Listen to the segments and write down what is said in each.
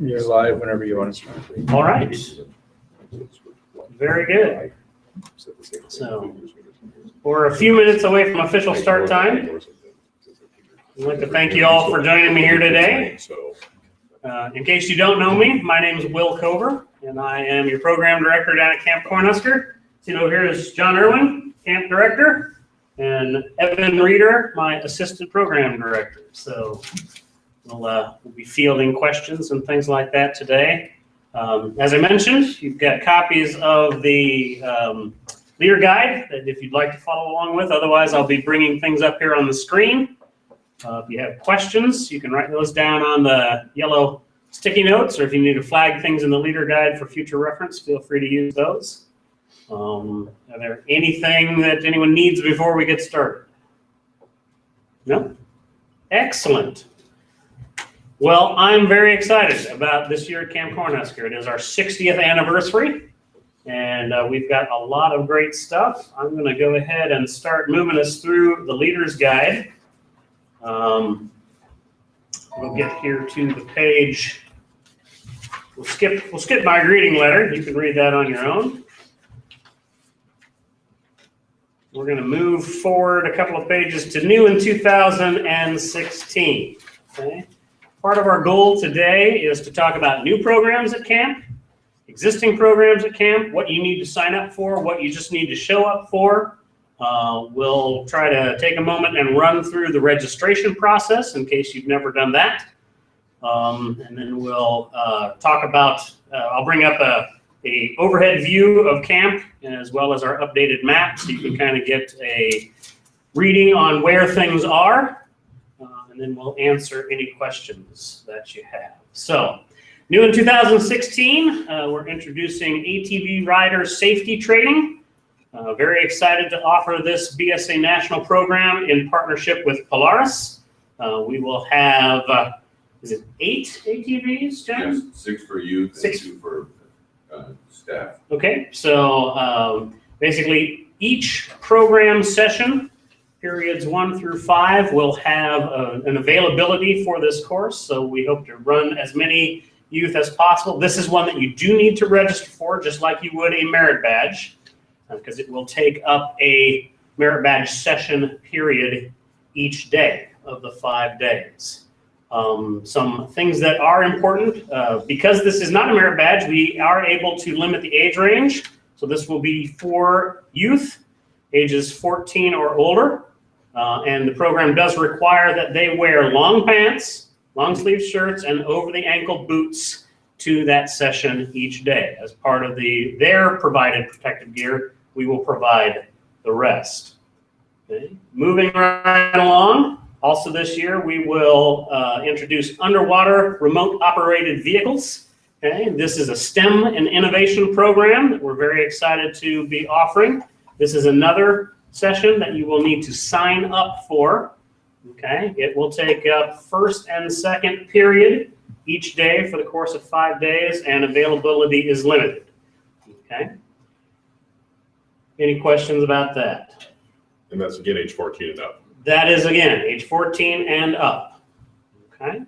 You're live whenever you want to start. All right. Very good. So we're a few minutes away from official start time. I'd like to thank you all for joining me here today. In case you don't know me, my name is Will Cover, and I am your program director down at Camp Cornhusker. Sitting over here is John Irwin, camp director, and Evan Reeder, my assistant program director. So we'll be fielding questions and things like that today. As I mentioned, you've got copies of the leader guide that if you'd like to follow along with. Otherwise, I'll be bringing things up here on the screen. If you have questions, you can write those down on the yellow sticky notes, or if you need to flag things in the leader guide for future reference, feel free to use those. Are there anything that anyone needs before we get started? No? Excellent. Well, I'm very excited about this year at Camp Cornhusker. It is our 60th anniversary, and we've got a lot of great stuff. I'm going to go ahead and start moving us through the leader's guide. We'll get here to the page. We'll skip my greeting letter. You can read that on your own. We're going to move forward a couple of pages to new in 2016. Okay. Part of our goal today is to talk about new programs at camp, existing programs at camp, what you need to sign up for, what you just need to show up for. We'll try to take a moment and run through the registration process in case you've never done that. And then we'll talk about, I'll bring up a overhead view of camp as well as our updated map so you can kind of get a reading on where things are. And then we'll answer any questions that you have. So, new in 2016, we're introducing ATV rider safety training. Very excited to offer this BSA national program in partnership with Polaris. We will have, is it 8 ATVs, John? Yes, 6 for youth and 2 for staff. Okay, so basically each program session, periods 1 through 5, will have an availability for this course. So we hope to run as many youth as possible. This is one that you do need to register for, just like you would a merit badge, because it will take up a merit badge session period each day of the 5 days. Some things that are important, because this is not a merit badge, we are able to limit the age range. So this will be for youth, ages 14 or older. And the program does require that they wear long pants, long sleeve shirts, and over the ankle boots to that session each day. As part of their provided protective gear, we will provide the rest. Okay. Moving right along, also this year we will introduce underwater remote operated vehicles. Okay. This is a STEM and innovation program that we're very excited to be offering. This is another session that you will need to sign up for. Okay, it will take up first and second period each day for the course of 5 days, and availability is limited. Okay, any questions about that? And that's again age 14 and up. That is again age 14 and up. Okay.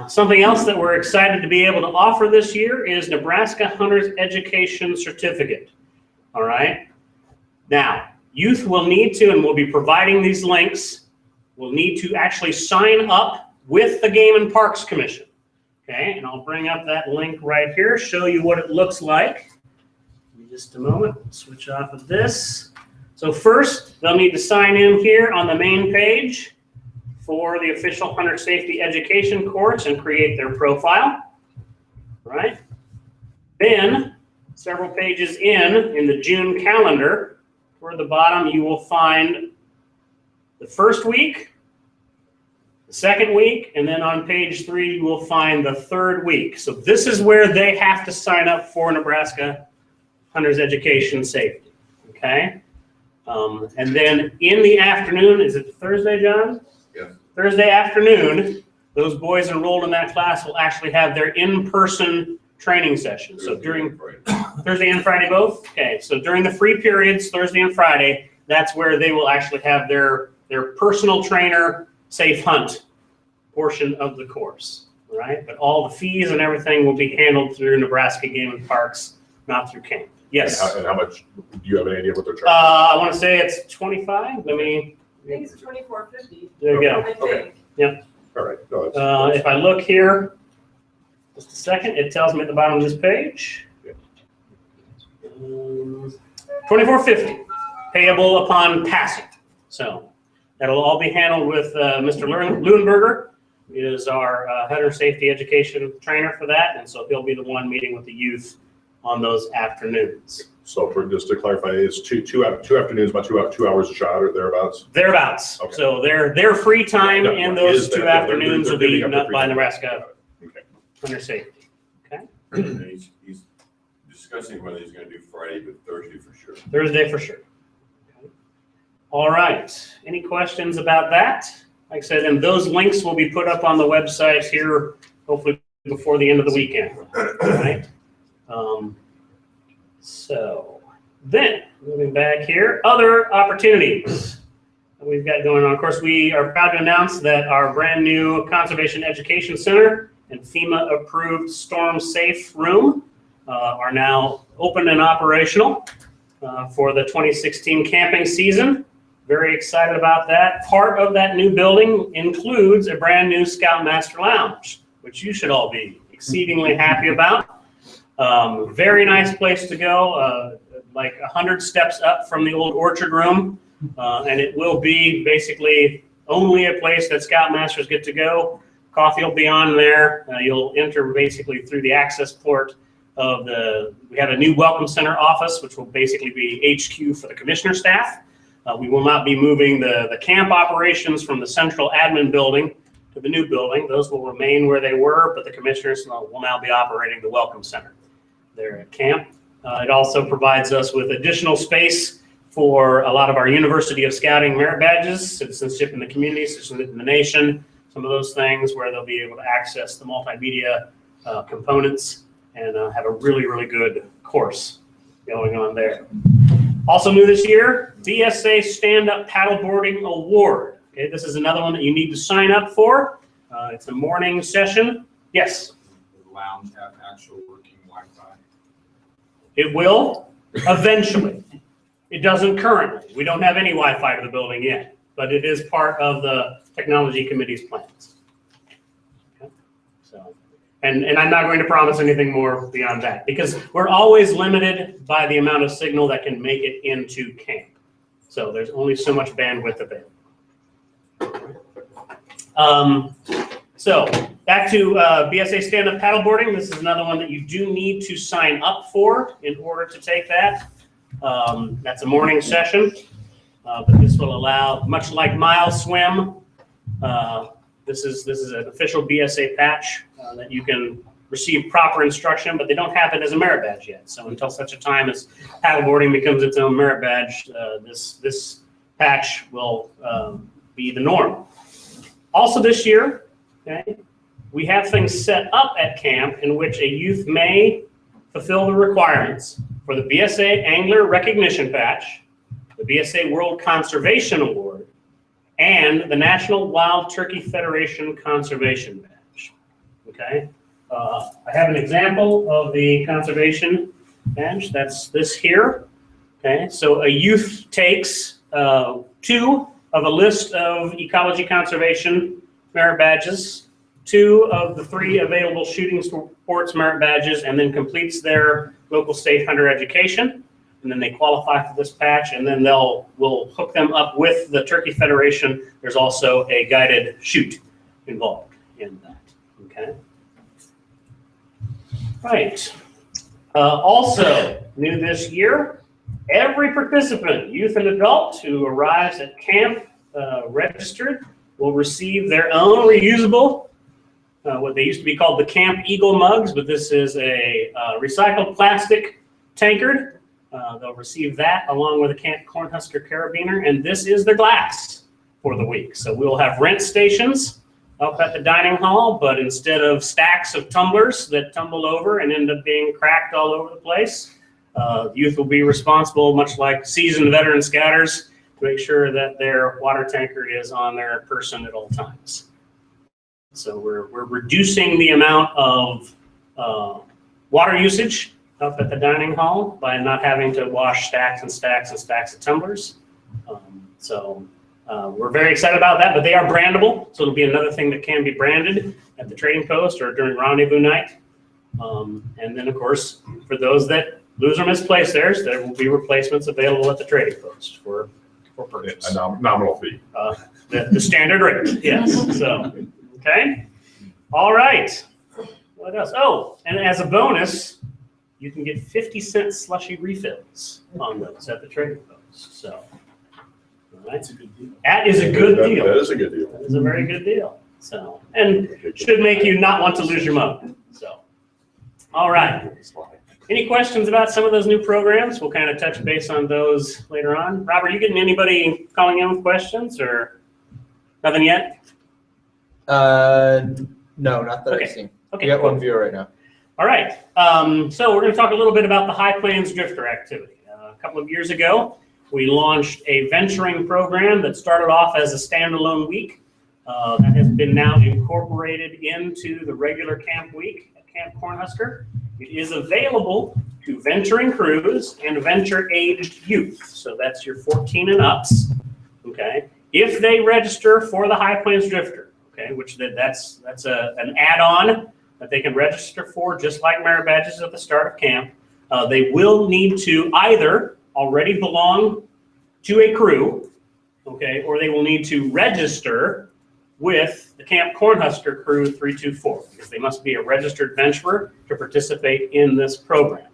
Something else that we're excited to be able to offer this year is Nebraska Hunters Education Certificate. All right. Now, youth will need to, and we'll be providing these links, will need to actually sign up with the Game and Parks Commission. Okay, and I'll bring up that link right here, show you what it looks like. In just a moment, switch off of this. So first, they'll need to sign in here on the main page for the official Hunter Safety Education course and create their profile. All right. Then, several pages in the June calendar, toward the bottom, you will find the first week, the second week, and then on page 3, you will find the third week. So this is where they have to sign up for Nebraska Hunters Education Safety, okay? And then in the afternoon, is it Thursday, John? Yes. Thursday afternoon, those boys enrolled in that class will actually have their in-person training session. So during Thursday and Friday both? Okay, so during the free periods, Thursday and Friday, that's where they will actually have their personal trainer safe hunt portion of the course. All right? But all the fees and everything will be handled through Nebraska Game and Parks, not through camp. Yes. And how much, do you have an idea what they're charging? I want to say it's 25. Let me. I think it's $24.50. There you go. I think. Okay. Yep. All right. No, that's, If I look here, just a second, it tells me at the bottom of this page. Yeah. $24.50 payable upon passing. So that'll all be handled with Mr. Leuenberger. He is our hunter safety education trainer for that, and so he'll be the one meeting with the youth on those afternoons. so for, just to clarify, it's two afternoons, about 2 hours a shot or thereabouts? Thereabouts. Okay. So their free time Yeah, in is those that- 2 yeah, afternoons they're will be divvying up the not free by time. Nebraska Okay. Hunter Safety. Okay. And he's discussing whether he's gonna do Friday, but Thursday for sure. Thursday for sure. All right. Any questions about that? Like I said, and those links will be put up on the website here, hopefully before the end of the weekend. All right. So then, moving back here, other opportunities that we've got going on. Of course, we are proud to announce that our brand new Conservation Education Center and FEMA-approved storm safe room are now open and operational for the 2016 camping season. Very excited about that. Part of that new building includes a brand new Scoutmaster Lounge, which you should all be exceedingly happy about. Very nice place to go, like 100 steps up from the old orchard room. And it will be basically only a place that Scoutmasters get to go. Coffee will be on there. You'll enter basically through the access port of we have a new Welcome Center office, which will basically be HQ for the commissioner staff. We will not be moving the camp operations from the central admin building to the new building. Those will remain where they were, but the commissioners will now be operating the Welcome Center there at camp. It also provides us with additional space for a lot of our University of Scouting merit badges, citizenship in the community, citizenship in the nation, some of those things where they'll be able to access the multimedia components and have a really, really good course going on there. Also new this year, BSA Stand-Up Paddleboarding Award. Okay, this is another one that you need to sign up for. It's a morning session. Yes? Does the lounge have actual working Wi-Fi? It will eventually. It doesn't currently. We don't have any Wi-Fi to the building yet, but it is part of the technology committee's plans. Okay. So, and I'm not going to promise anything more beyond that because we're always limited by the amount of signal that can make it into camp. So there's only so much bandwidth available. So back to BSA stand-up paddleboarding. This is another one that you do need to sign up for in order to take that. That's a morning session, but this will allow, much like mile swim, this is an official BSA patch that you can receive proper instruction, but they don't have it as a merit badge yet. So until such a time as paddleboarding becomes its own merit badge, this patch will be the norm. Also this year, okay, we have things set up at camp in which a youth may fulfill the requirements for the BSA Angler Recognition Patch, the BSA World Conservation Award, and the National Wild Turkey Federation Conservation Badge. Okay, I have an example of the conservation badge. That's this here. Okay, so a youth takes 2 of a list of ecology conservation merit badges, 2 of the 3 available shooting sports merit badges, and then completes their local state hunter education. And then they qualify for this patch, and then we'll hook them up with the Turkey Federation. There's also a guided shoot involved in that. Okay. Right. Also new this year, every participant, youth and adult, who arrives at camp registered will receive their own reusable, what they used to be called the Camp Eagle mugs, but this is a recycled plastic tankard. They'll receive that along with a Camp Cornhusker carabiner, and this is their glass for the week. So we'll have rent stations up at the dining hall, but instead of stacks of tumblers that tumble over and end up being cracked all over the place, youth will be responsible, much like seasoned veteran scouters, to make sure that their water tankard is on their person at all times. So we're reducing the amount of water usage up at the dining hall by not having to wash stacks and stacks and stacks of tumblers. We're very excited about that, but they are brandable. So it'll be another thing that can be branded at the trading post or during rendezvous night. And then, of course, for those that lose or misplace theirs, there will be replacements available at the trading post for purchase. A nominal fee. The standard rate, yes. So, okay. All right. What else? Oh, and as a bonus, you can get 50-cent slushy refills on those at the trading post. So, all right. That is a good deal. That is a good deal. That is a very good deal. So, and should make you not want to lose your mug. So, all right. Any questions about some of those new programs? We'll kind of touch base on those later on. Robert, you getting anybody calling in with questions or nothing yet? No, not that Okay. I've seen. Okay. You got one viewer right now. All right. So we're going to talk a little bit about the High Plains Drifter activity. A couple of years ago, we launched a venturing program that started off as a standalone week. That has been now incorporated into the regular camp week at Camp Cornhusker. It is available to venturing crews and venture-aged youth. So that's your 14 and ups, okay? If they register for the High Plains Drifter, okay, which that's an add-on that they can register for, just like merit badges at the start of camp. They will need to either already belong to a crew, okay, or they will need to register with the Camp Cornhusker Crew 324, because they must be a registered venturer to participate in this program.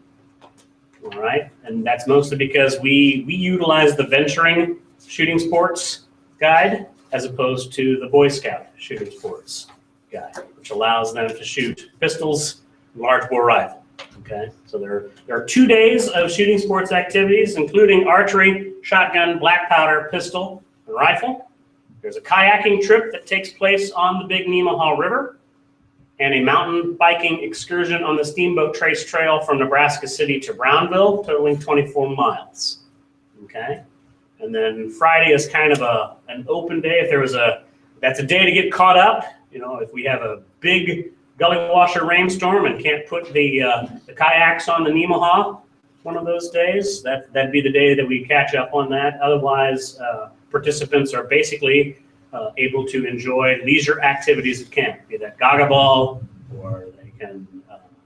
All right, and that's mostly because we utilize the venturing shooting sports guide as opposed to the Boy Scout shooting sports guide, which allows them to shoot pistols and large bore rifle. Okay, so there are 2 days of shooting sports activities, including archery, shotgun, black powder, pistol, and rifle. There's a kayaking trip that takes place on the Big Nemaha River, and a mountain biking excursion on the Steamboat Trace Trail from Nebraska City to Brownville, totaling 24 miles. Okay, and then Friday is kind of an open day. That's a day to get caught up. You know, if we have a big gully washer rainstorm and can't put the kayaks on the Nemaha one of those days, that'd be the day that we catch up on that. Otherwise, participants are basically able to enjoy leisure activities at camp, be that gaga ball, or they can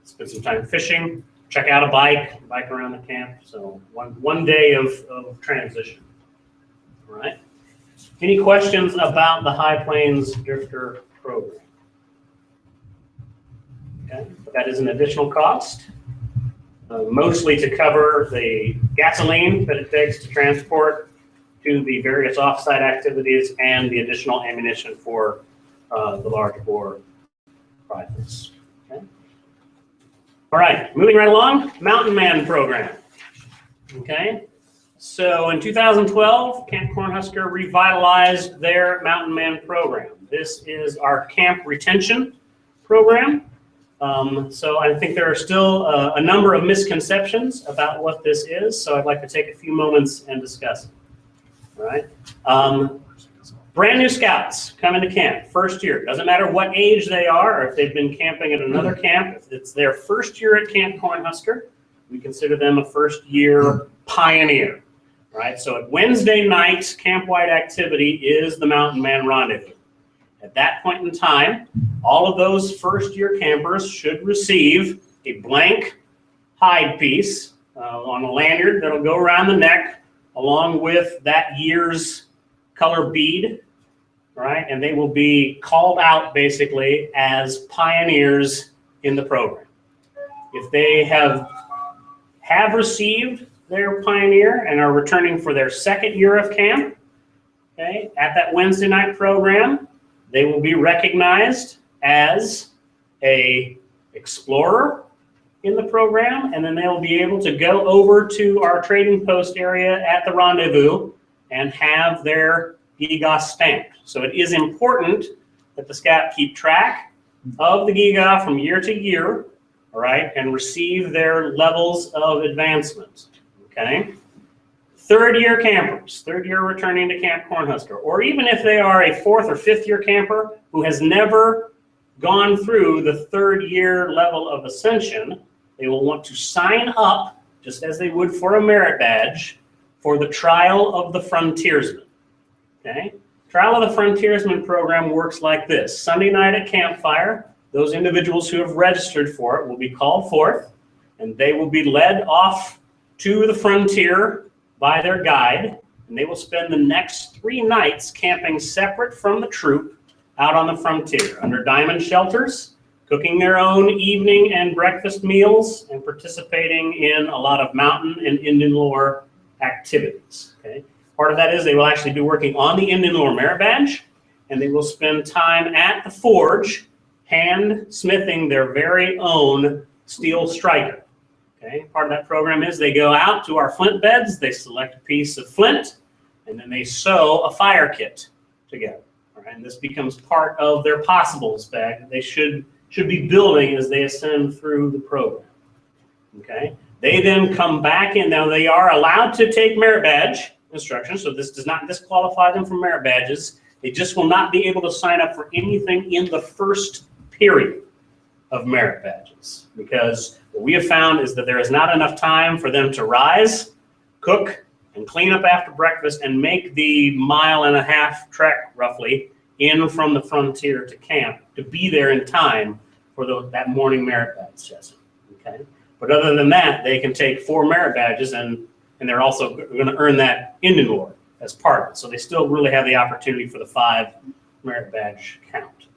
spend some time fishing, check out a bike around the camp. So one day of transition. All right. Any questions about the High Plains Drifter program? Okay, but that is an additional cost, mostly to cover the gasoline that it takes to transport to the various offsite activities and the additional ammunition for the large bore rifles. Okay. All right, moving right along, Mountain Man program. Okay, so in 2012, Camp Cornhusker revitalized their Mountain Man program. This is our camp retention program. So I think there are still a number of misconceptions about what this is, so I'd like to take a few moments and discuss it. All right. Brand new scouts come into camp, first year. Doesn't matter what age they are or if they've been camping at another camp. If it's their first year at Camp Cornhusker, we consider them a first year pioneer. Right. So at Wednesday night, camp-wide activity is the Mountain Man Rendezvous. At that point in time, all of those first-year campers should receive a blank hide piece on a lanyard that'll go around the neck, along with that year's color bead, right? And they will be called out basically as pioneers in the program. If they have received their pioneer and are returning for their second year of camp, okay, at that Wednesday night program, they will be recognized as a explorer in the program, and then they'll be able to go over to our trading post area at the rendezvous and have their GIGA stamped. So it is important that the scout keep track of the GIGA from year to year, all right, and receive their levels of advancement, okay? Third year campers, third year returning to Camp Cornhusker, or even if they are a fourth or fifth year camper who has never gone through the 3rd year level of ascension, they will want to sign up, just as they would for a merit badge, for the Trial of the Frontiersman. Okay? Trial of the Frontiersman program works like this. Sunday night at campfire, those individuals who have registered for it will be called forth, and they will be led off to the frontier by their guide, and they will spend the next 3 nights camping separate from the troop out on the frontier under diamond shelters, cooking their own evening and breakfast meals, and participating in a lot of mountain and Indian lore activities. Okay? Part of that is they will actually be working on the Indian lore merit badge, and they will spend time at the forge hand smithing their very own steel striker. Okay? Part of that program is they go out to our flint beds, they select a piece of flint, and then they sew a fire kit together. All right? And this becomes part of their possibles bag that they should be building as they ascend through the program. Okay? They then come back in. Now they are allowed to take merit badge instruction, so this does not disqualify them from merit badges. They just will not be able to sign up for anything in the first period of merit badges, because what we have found is that there is not enough time for them to rise, cook, and clean up after breakfast and make the 1.5 mile trek roughly in from the frontier to camp to be there in time for that morning merit badge session. Okay? But other than that, they can take 4 merit badges, and they're also going to earn that Indian lore as part of it. So they still really have the opportunity for the 5 merit badge count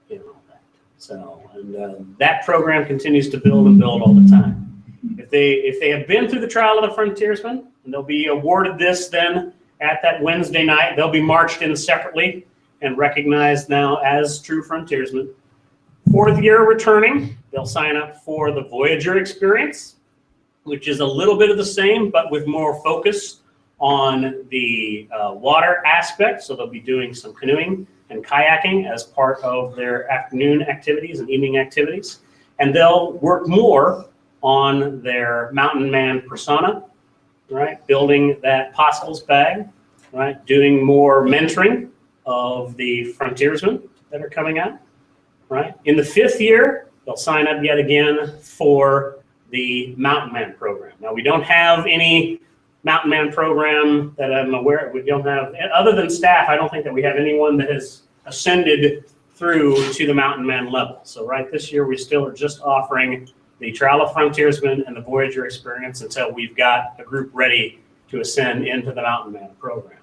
in all that. So, and that program continues to build and build all the time. If they have been through the Trial of the Frontiersman, and they'll be awarded this then at that Wednesday night, they'll be marched in separately and recognized now as true frontiersmen. 4th year returning, they'll sign up for the Voyager experience, which is a little bit of the same, but with more focus on the water aspect. So they'll be doing some canoeing and kayaking as part of their afternoon activities and evening activities. And they'll work more on their mountain man persona, right? Building that possibles bag, right? Doing more mentoring of the frontiersmen that are coming out, right? In the 5th year, they'll sign up yet again for the Mountain Man program. Now, we don't have any Mountain Man program that I'm aware of. We don't have, other than staff, I don't think that we have anyone that has ascended through to the Mountain Man level. So right this year, we still are just offering the Trial of Frontiersman and the Voyager experience until we've got a group ready to ascend into the Mountain Man program.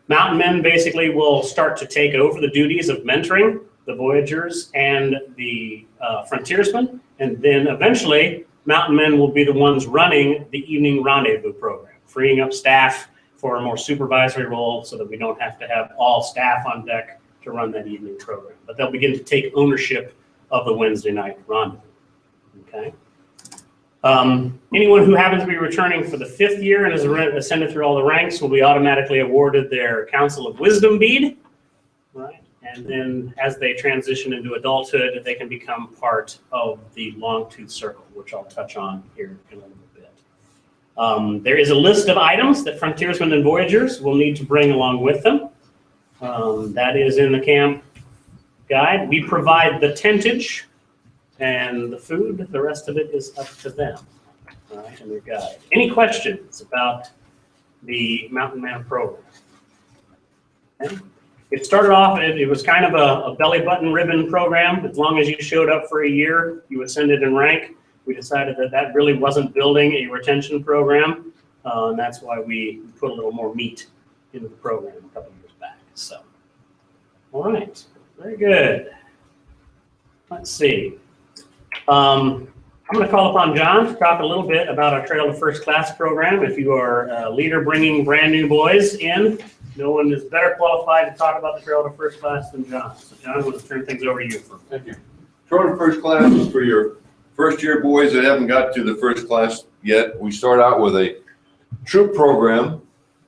Mountain Men basically will start to take over the duties of mentoring the Voyagers and the Frontiersmen, and then eventually Mountain Men will be the ones running the evening rendezvous program, freeing up staff for a more supervisory role so that we don't have to have all staff on deck to run that evening program. But they'll begin to take ownership of the Wednesday night rendezvous. Okay. Anyone who happens to be returning for the 5th year and has ascended through all the ranks will be automatically awarded their Council of Wisdom bead, right? And then as they transition into adulthood, they can become part of the Longtooth Circle, which I'll touch on here in a little bit. There is a list of items that frontiersmen and voyagers will need to bring along with them. That is in the camp guide. We provide the tentage and the food. The rest of it is up to them, all right, and their guide. Any questions about the Mountain Man program? Okay. It started off, it was kind of a belly button ribbon program. As long as you showed up for a year, you ascended in rank. We decided that that really wasn't building a retention program, and that's why we put a little more meat into the program a couple years back. So, all right, very good. Let's see. I'm going to call upon John to talk a little bit about our Trail to First Class program. If you are a leader bringing brand new boys in, no one is better qualified to talk about the Trail to First Class than John. So John, I'm going to turn things over to you. Thank you. Trail to First Class is for your first year boys that haven't got to the first class yet. We start out with a troop program,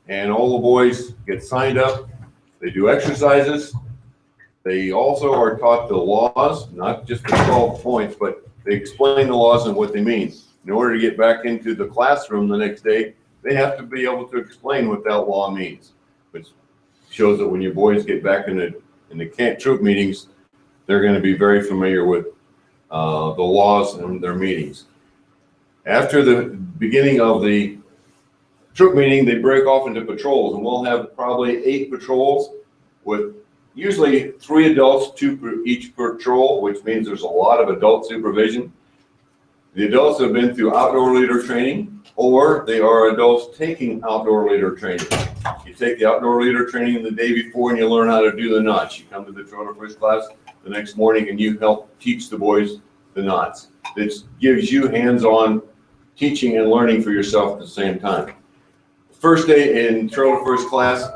and all the boys get signed up. They do exercises. They also are taught the laws, not just the 12 points, but they explain the laws and what they mean. In order to get back into the classroom the next day, they have to be able to explain what that law means, which shows that when your boys get back in the camp troop meetings, they're going to be very familiar with the laws and their meetings. After the beginning of the troop meeting, they break off into patrols, and we'll have probably 8 patrols with usually 3 adults, 2 per each patrol, which means there's a lot of adult supervision. The adults have been through outdoor leader training, or they are adults taking outdoor leader training. You take the outdoor leader training the day before and you learn how to do the knots. You come to the trailer first class the next morning and you help teach the boys the knots. This gives you hands-on teaching and learning for yourself at the same time. First day in trailer first class,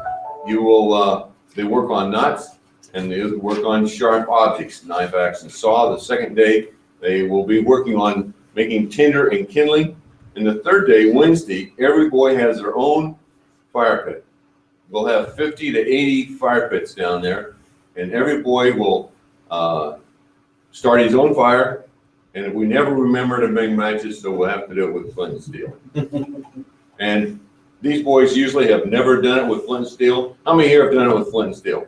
you will they work on knots and they work on sharp objects, knife, axe, and saw. The second day, they will be working on making tinder and kindling. And the third day, Wednesday, every boy has their own fire pit. We'll have 50 to 80 fire pits down there, and every boy will start his own fire. And we never remember to make matches, so we'll have to do it with flint and steel. And these boys usually have never done it with flint and steel. How many here have done it with flint and steel?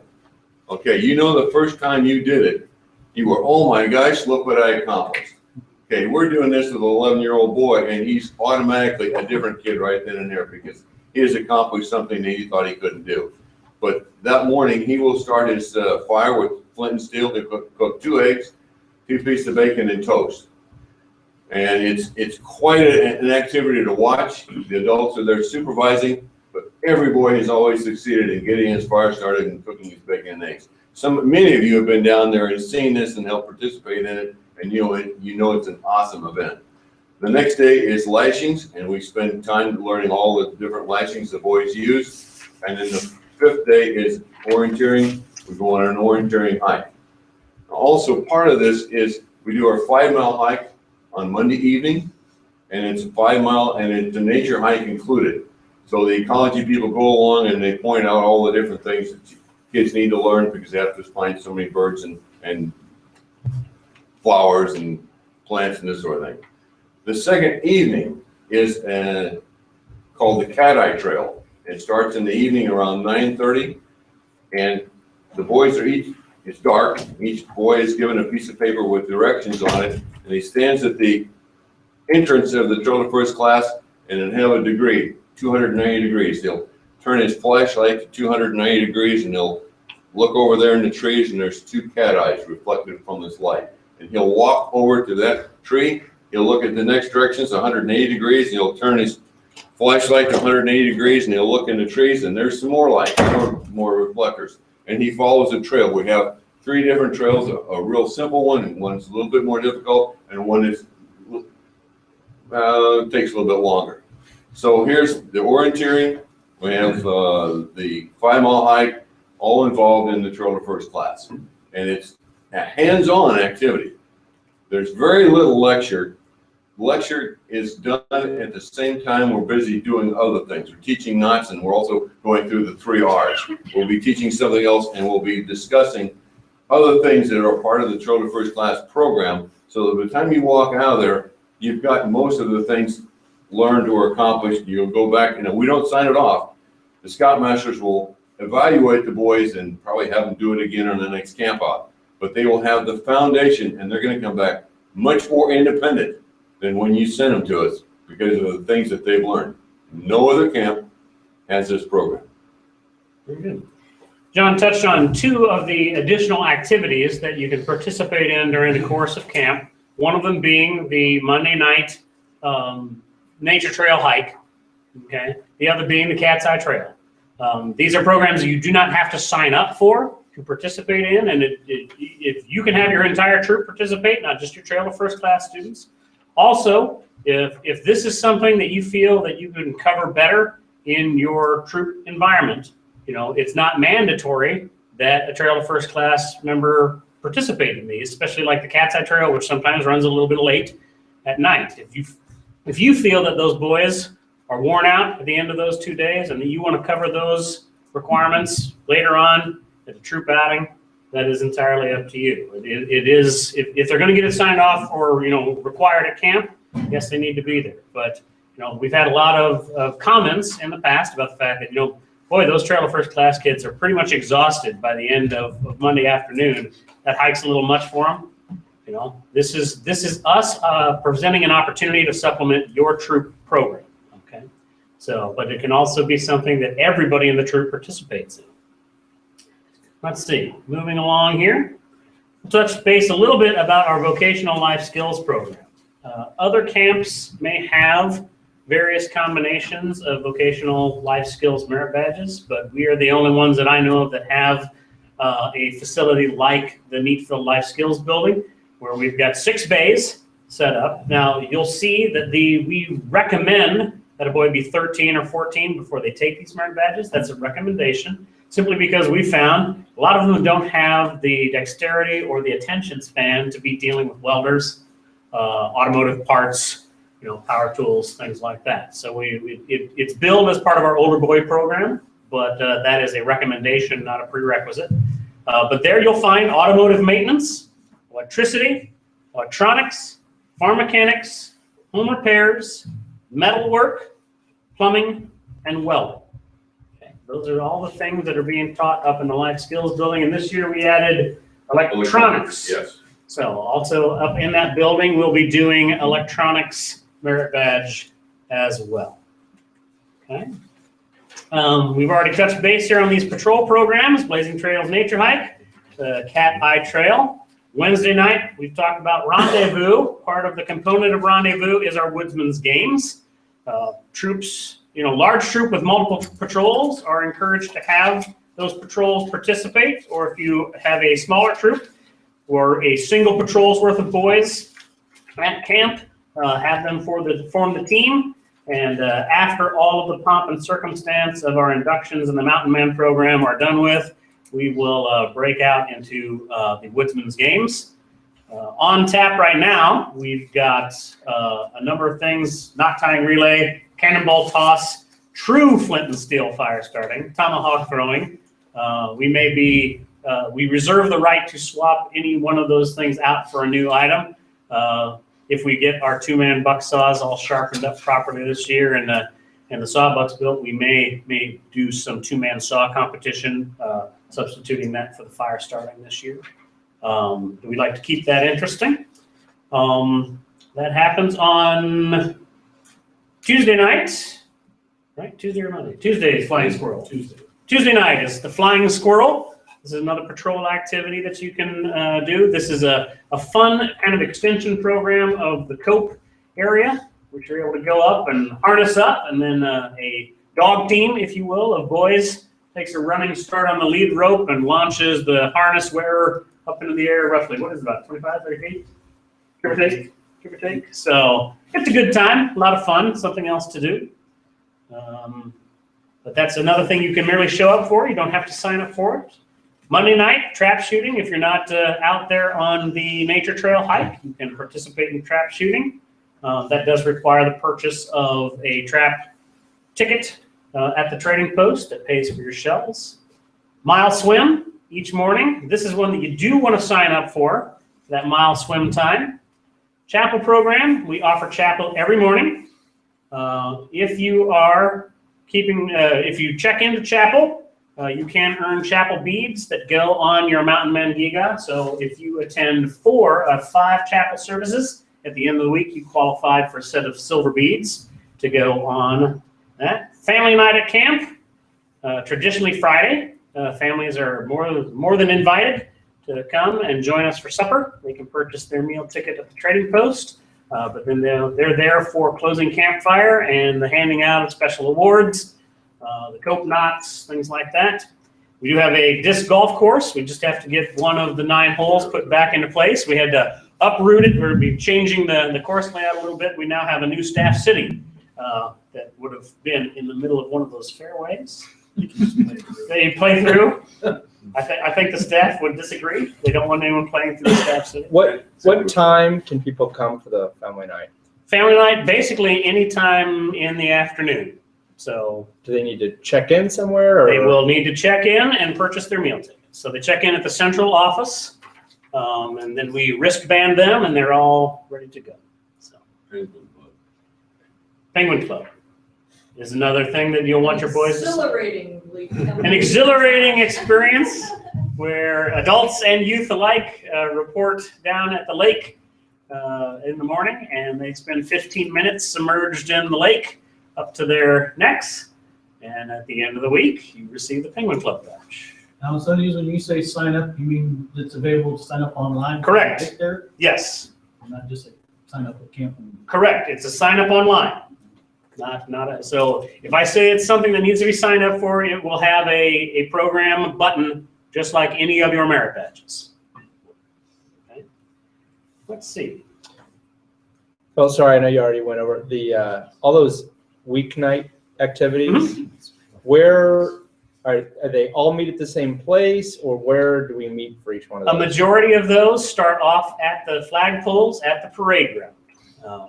Okay, you know the first time you did it, you were, oh my gosh, look what I accomplished. Okay, we're doing this with an 11-year-old boy, and he's automatically a different kid right then and there because he has accomplished something that he thought he couldn't do. But that morning, he will start his fire with flint and steel to cook 2 eggs, 2 pieces of bacon, and toast. And it's quite an activity to watch. The adults are there supervising, but every boy has always succeeded in getting his fire started and cooking his bacon and eggs. Many of you have been down there and seen this and helped participate in it, and you know it's an awesome event. The next day is lashings, and we spend time learning all the different lashings the boys use. And then the 5th day is orienteering. We go on an orienteering hike. Also, part of this is we do our 5-mile hike on Monday evening, and it's a 5-mile, and it's a nature hike included. So the ecology people go along and they point out all the different things that kids need to learn because they have to find so many birds and flowers and plants and this sort of thing. The second evening is called the Cat Eye Trail. It starts in the evening around 9:30, and the boys are it's dark. Each boy is given a piece of paper with directions on it, and he stands at the entrance of the trailer first class, and he'll have a degree, 290 degrees. He'll turn his flashlight to 290 degrees, and he'll look over there in the trees, and there's 2 cat eyes reflected from this light. And he'll walk over to that tree, he'll look at the next directions, 180 degrees, and he'll turn his flashlight to 180 degrees, and he'll look in the trees, and there's some more light, more reflectors. And he follows a trail. We have 3 different trails, a real simple one, and one's a little bit more difficult, and one is takes a little bit longer. So here's the orienteering. We have the 5-mile hike, all involved in the trailer first class. And it's a hands-on activity. There's very little lecture. Lecture is done at the same time we're busy doing other things. We're teaching knots, and we're also going through the 3 R's. We'll be teaching something else, and we'll be discussing other things that are part of the trailer first class program. So that by the time you walk out of there, you've got most of the things learned or accomplished. You'll go back, we don't sign it off. The Scoutmasters will evaluate the boys and probably have them do it again on the next camp out. But they will have the foundation, and they're going to come back much more independent than when you send them to us because of the things that they've learned. No other camp has this program. Very good. John touched on 2 of the additional activities that you can participate in during the course of camp. One of them being the Monday night nature trail hike. Okay. The other being the Cat's Eye Trail. These are programs that you do not have to sign up for to participate in, and if you can have your entire troop participate, not just your trailer first class students. Also, if this is something that you feel that you can cover better in your troop environment, it's not mandatory that a trailer first class member participate in these, especially like the Cat's Eye Trail, which sometimes runs a little bit late at night. If you feel that those boys are worn out at the end of those 2 days and that you want to cover those requirements later on at the troop outing, that is entirely up to you. It is, if they're going to get it signed off or, required at camp, yes, they need to be there. But, we've had a lot of comments in the past about the fact that, boy, those Trail First Class kids are pretty much exhausted by the end of Monday afternoon. That hike's a little much for them. You know, this is us presenting an opportunity to supplement your troop program. Okay, so but it can also be something that everybody in the troop participates in. Let's see, moving along here. We'll touch base a little bit about our vocational life skills program. Other camps may have various combinations of vocational life skills merit badges, but we are the only ones that I know of that have a facility like the Neatfield Life Skills Building, where we've got 6 bays set up. Now, you'll see that we recommend that a boy be 13 or 14 before they take these merit badges. That's a recommendation, simply because we found a lot of them don't have the dexterity or the attention span to be dealing with welders, automotive parts, you know, power tools, things like that. So it's billed as part of our older boy program, but that is a recommendation, not a prerequisite. But there you'll find automotive maintenance, electricity, electronics, farm mechanics, home repairs, metal work, plumbing, and welding. Okay. Those are all the things that are being taught up in the Life Skills Building. And this year we added electronics. Yes. So also up in that building, we'll be doing electronics merit badge as well. Okay. We've already touched base here on these patrol programs: Blazing Trails Nature Hike, the Cat Eye Trail. Wednesday night, we've talked about Rendezvous. Part of the component of Rendezvous is our Woodsman's Games. Troops, you know, large troop with multiple patrols are encouraged to have those patrols participate, or if you have a smaller troop or a single patrol's worth of boys at camp, have them form the team. And after all of the pomp and circumstance of our inductions in the Mountain Man program are done with, we will break out into the Woodsman's Games. On tap right now, we've got a number of things: knot tying relay, cannonball toss, true flint and steel fire starting, tomahawk throwing. We reserve the right to swap any one of those things out for a new item. If we get our 2-man buck saws all sharpened up properly this year and the saw bucks built, we may do some 2-man saw competition, substituting that for the fire starting this year. We like to keep that interesting. That happens on Tuesday night, right? Tuesday or Monday? Tuesday is Flying Squirrel. Tuesday night is the Flying Squirrel. This is another patrol activity that you can do. This is a fun kind of extension program of the Cope area, which you're able to go up and harness up, and then a dog team, if you will, of boys takes a running start on the lead rope and launches the harness wearer up into the air roughly, what is it, about 25, 30 feet? Give or take. So it's a good time, a lot of fun, something else to do. But that's another thing you can merely show up for. You don't have to sign up for it. Monday night, trap shooting. If you're not out there on the nature trail hike, you can participate in trap shooting. That does require the purchase of a trap ticket at the trading post that pays for your shells. Mile swim each morning. This is one that you do want to sign up for, that mile swim time. Chapel program. We offer chapel every morning. If you are if you check into chapel, you can earn chapel beads that go on your Mountain Man Giga. So if you attend 4 of 5 chapel services, at the end of the week, you qualified for a set of silver beads to go on that. Family night at camp, traditionally Friday. Families are more than invited to come and join us for supper. They can purchase their meal ticket at the trading post, but then they're there for closing campfire and the handing out of special awards, the cope knots, things like that. We do have a disc golf course. We just have to get one of the 9 holes put back into place. We had to uproot it. We're be changing the course layout a little bit. We now have a new staff sitting that would have been in the middle of one of those fairways. They play through. I think the staff would disagree. They don't want anyone playing through the staff sitting. What time can people come for the family night? Family night, basically any time in the afternoon. So do they need to check in somewhere? Or? They will need to check in and purchase their meal tickets. So they check in at the central office, and then we wristband them, and they're all ready to go. So Penguin Club. is another thing that you'll want your boys to. Exhilaratingly. An exhilarating experience where adults and youth alike report down at the lake in the morning, and they spend 15 minutes submerged in the lake up to their necks. And at the end of the week, you receive the Penguin Club badge. Now, on Sundays, when you say sign up, you mean it's available to sign up online? Correct. Right there? Yes, Not just a sign up at camp? correct. It's a sign up online. So if I say it's something that needs to be signed up for, it will have a program button just like any of your merit badges. Okay. Let's see. Oh, sorry, I know you already went over the all those weeknight activities. Where are they all meet at the same place, or where do we meet for each one of A those? majority of those start off at the flagpoles at the parade ground.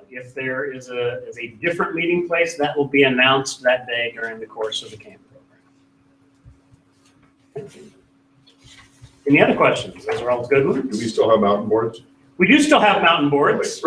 If there is a different meeting place, that will be announced that day during the course of the camp program. Any other questions? Those are all good Do ones. we still have mountain boards? We do still have mountain boards,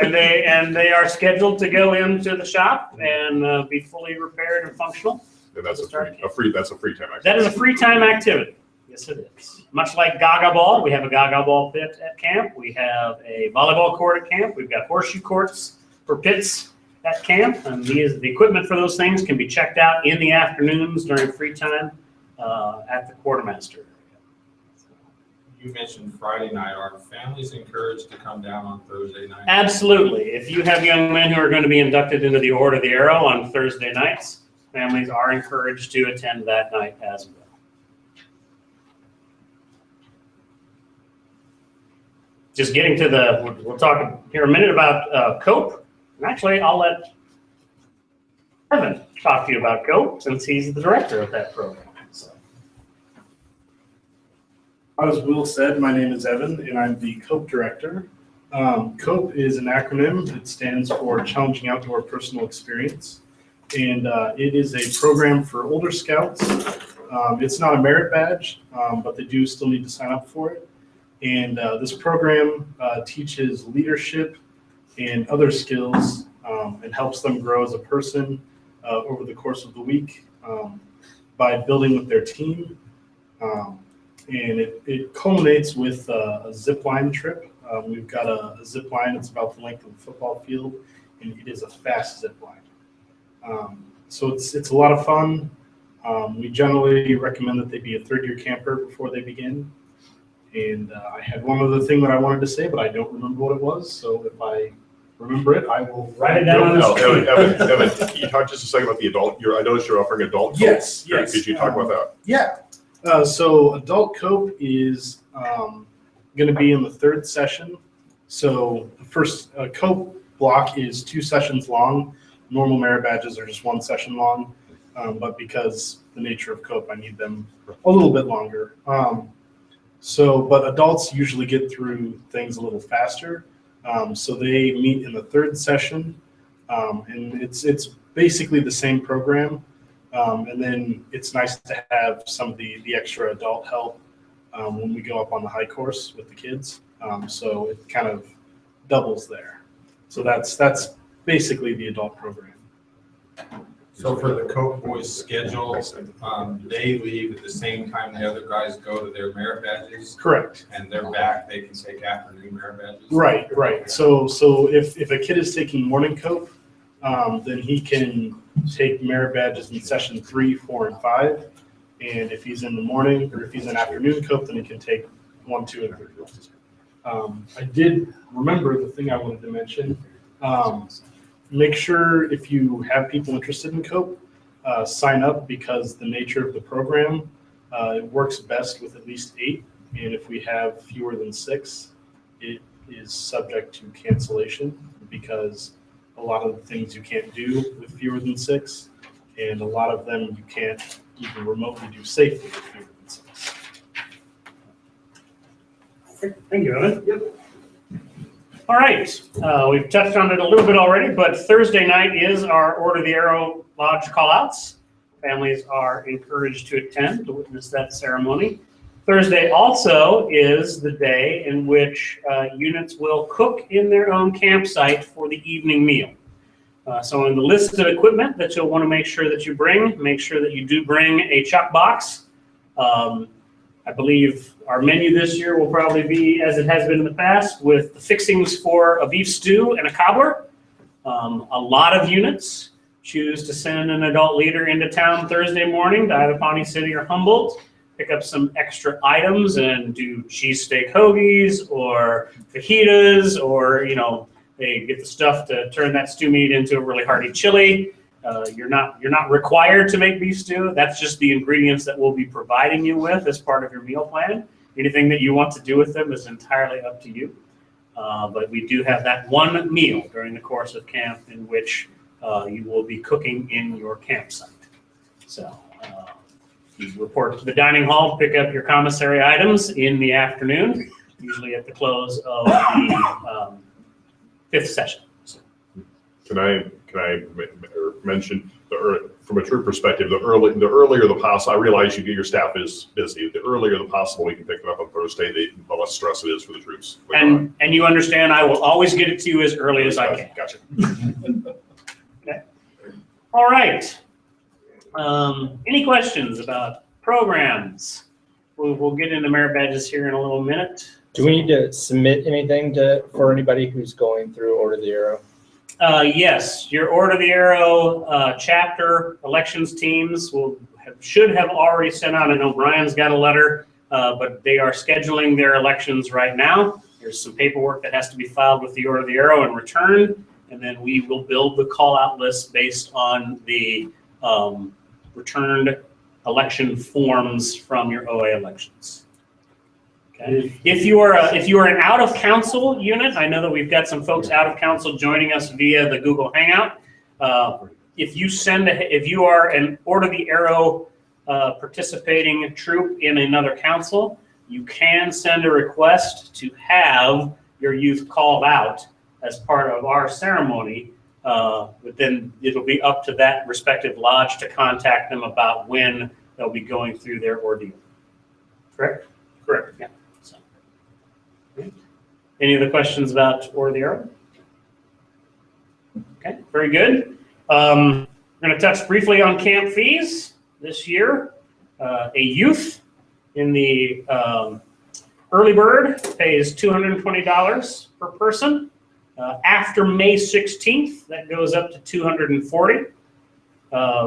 and they are scheduled to go into the shop and be fully repaired and functional. And that's a free time activity. That is a free time activity. Yes, it is. Much like Gaga Ball, we have a Gaga Ball pit at camp. We have a volleyball court at camp. We've got horseshoe courts for pits at camp. And the equipment for those things can be checked out in the afternoons during free time at the quartermaster. You mentioned Friday night. Are families encouraged to come down on Thursday night? Absolutely. If you have young men who are going to be inducted into the Order of the Arrow on Thursday nights, families are encouraged to attend that night as well. Just getting to we'll talk here a minute about COPE. And actually, I'll let Evan talk to you about COPE since he's the director of that program. So. As Will said, my name is Evan, and I'm the COPE director. COPE is an acronym. It stands for Challenging Outdoor Personal Experience, and it is a program for older scouts. It's not a merit badge, but they do still need to sign up for it. And this program teaches leadership and other skills and helps them grow as a person over the course of the week by building with their team. And it culminates with a zip line trip. We've got a zip line that's about the length of a football field, and it is a fast zip line. So it's a lot of fun. We generally recommend that they be a third-year camper before they begin. And I had one other thing that I wanted to say, but I don't remember what it was. So if I remember it, I will write it down. Evan, can you talk just a second about the adult? I noticed you're offering adult COPE. Yes. Could you talk about that? Yeah. So adult COPE is going to be in the third session. So the first COPE block is 2 sessions long. Normal merit badges are just 1 session long. But because the nature of COPE, I need them a little bit longer. But adults usually get through things a little faster. So they meet in the third session, and it's basically the same program. And then it's nice to have some of the extra adult help when we go up on the high course with the kids. So it kind of doubles there. So that's basically the adult program. So for the COPE boys schedule, they leave at the same time the other guys go to their merit badges, Correct. and they're back, they can take afternoon merit badges? Right. So if a kid is taking morning COPE, then he can take merit badges in session 3, 4, and 5. And if he's in the morning, or if he's in afternoon COPE, then he can take 1, 2, and 3. I did remember the thing I wanted to mention. Make sure if you have people interested in COPE, sign up, because the nature of the program, it works best with at least 8. And if we have fewer than 6, it is subject to cancellation, because a lot of the things you can't do with fewer than 6, and a lot of them you can't even remotely do safely with fewer than 6. Thank you, Evan. Yep. All right, we've touched on it a little bit already, but Thursday night is our Order of the Arrow Lodge callouts. Families are encouraged to attend to witness that ceremony. Thursday also is the day in which units will cook in their own campsite for the evening meal. So on the list of equipment that you'll want to make sure that you bring, make sure that you do bring a chuck box. I believe our menu this year will probably be, as it has been in the past, with the fixings for a beef stew and a cobbler. A lot of units choose to send an adult leader into town Thursday morning to either Pawnee City or Humboldt, pick up some extra items and do cheesesteak hoagies or fajitas, or, you know, they get the stuff to turn that stew meat into a really hearty chili. You're not required to make beef stew. That's just the ingredients that we'll be providing you with as part of your meal plan. Anything that you want to do with them is entirely up to you. But we do have that one meal during the course of camp in which you will be cooking in your campsite. So you report to the dining hall, pick up your commissary items in the afternoon, usually at the close of the 5th session. So. Can I mention from a troop perspective, the earlier the possible. I realize your staff is busy. The earlier the possible we can pick it up on Thursday, the less stress it is for the troops. And you understand, I will always get it to you as early as I can. Gotcha. Okay. All right. Any questions about programs? We'll get into merit badges here in a little minute. Do we need to submit anything for anybody who's going through Order of the Arrow? Yes, your Order of the Arrow chapter elections teams should have already sent out. I know Brian's got a letter, but they are scheduling their elections right now. There's some paperwork that has to be filed with the Order of the Arrow and returned, and then we will build the call-out list based on the returned election forms from your OA elections. Okay. If you are an out of council unit, I know that we've got some folks out of council joining us via the Google Hangout. If you are an Order of the Arrow participating troop in another council, you can send a request to have your youth called out as part of our ceremony. But then it'll be up to that respective lodge to contact them about when they'll be going through their ordeal. Correct? Correct. Yeah. Any other questions about Order of the Arrow? Okay, very good. We're going to touch briefly on camp fees this year. A youth in the early bird pays $220 per person. After May 16th, that goes up to $240.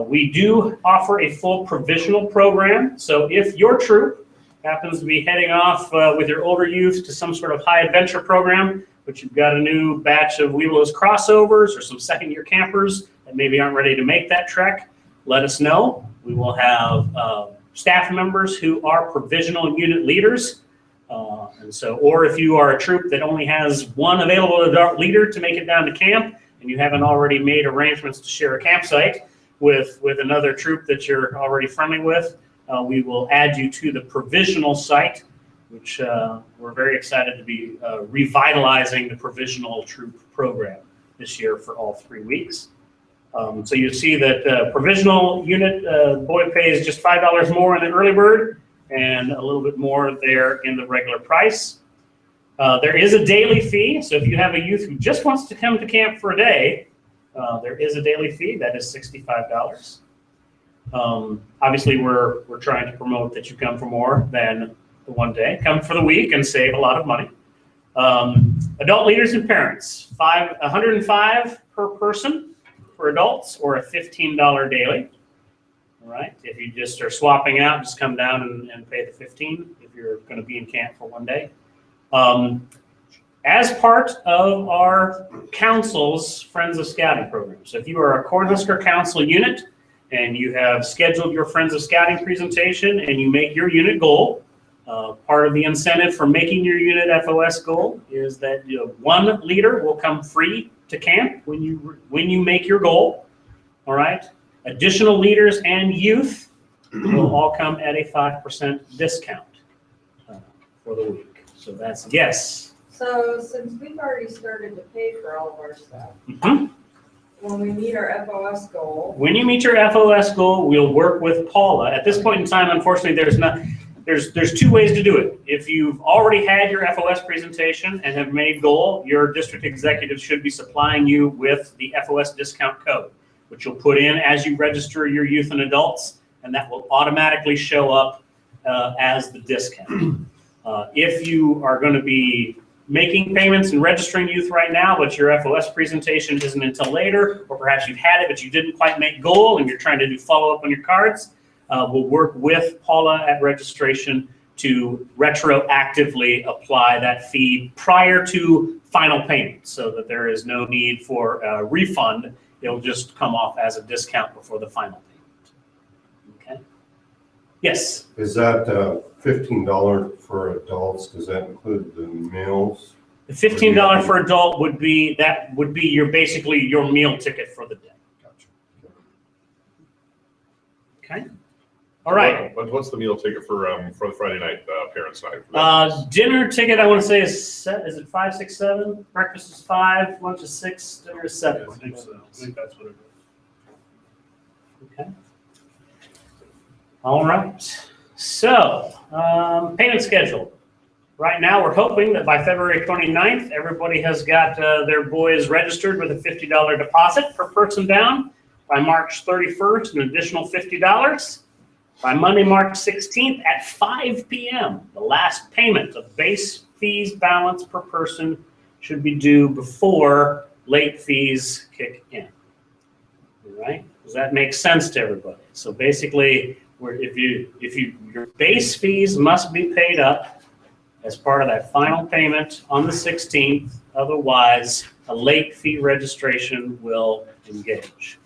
We do offer a full provisional program. So if your troop happens to be heading off with your older youth to some sort of high adventure program, but you've got a new batch of Webelos crossovers or some second-year campers that maybe aren't ready to make that trek, let us know. We will have staff members who are provisional unit leaders. Or if you are a troop that only has one available adult leader to make it down to camp, and you haven't already made arrangements to share a campsite with another troop that you're already friendly with, we will add you to the provisional site, which we're very excited to be revitalizing the provisional troop program this year for all 3 weeks. So you see that provisional unit boy pays just $5 more in the early bird and a little bit more there in the regular price. There is a daily fee, so if you have a youth who just wants to come to camp for a day, there is a daily fee that is $65. Obviously, we're trying to promote that you come for more than the one day. Come for the week and save a lot of money. Adult leaders and parents, $105 per person for adults, or a $15 daily. All right. If you just are swapping out, just come down and pay the $15 if you're going to be in camp for one day. As part of our council's Friends of Scouting program. So if you are a Cornhusker Council unit and you have scheduled your Friends of Scouting presentation and you make your unit goal, part of the incentive for making your unit FOS goal is that one leader will come free to camp when you make your goal. All right. Additional leaders and youth will all come at a 5% discount for the week. So that's yes. So since we've already started to pay for all of our stuff, when we meet our FOS goal. When you meet your FOS goal, we'll work with Paula. At this point in time, unfortunately, there's not. there's two ways to do it. If you've already had your FOS presentation and have made goal, your district executive should be supplying you with the FOS discount code, which you'll put in as you register your youth and adults, and that will automatically show up as the discount. If you are going to be making payments and registering youth right now, but your FOS presentation isn't until later, or perhaps you've had it but you didn't quite make goal and you're trying to do follow-up on your cards, we'll work with Paula at registration to retroactively apply that fee prior to final payment so that there is no need for a refund. It'll just come off as a discount before the final payment. Okay? Yes? Is that $15 for adults? Does that include the meals? The $15 for adult would be your basically your meal ticket for the day. Gotcha. Okay? All right. What's the meal ticket for the Friday night parents' night? Dinner ticket, I want to say is it 5, 6, 7? Breakfast is 5, lunch is 6, dinner is 7. I think so. I think that's what it is. Okay. All right. So, payment schedule. Right now, we're hoping that by February 29th, everybody has got their boys registered with a $50 deposit per person down. By March 31st, an additional $50. By Monday, March 16th at 5 p.m., the last payment of base fees balance per person should be due before late fees kick in. All right? Does that make sense to everybody? So basically, your base fees must be paid up as part of that final payment on the 16th. Otherwise, a late fee registration will engage.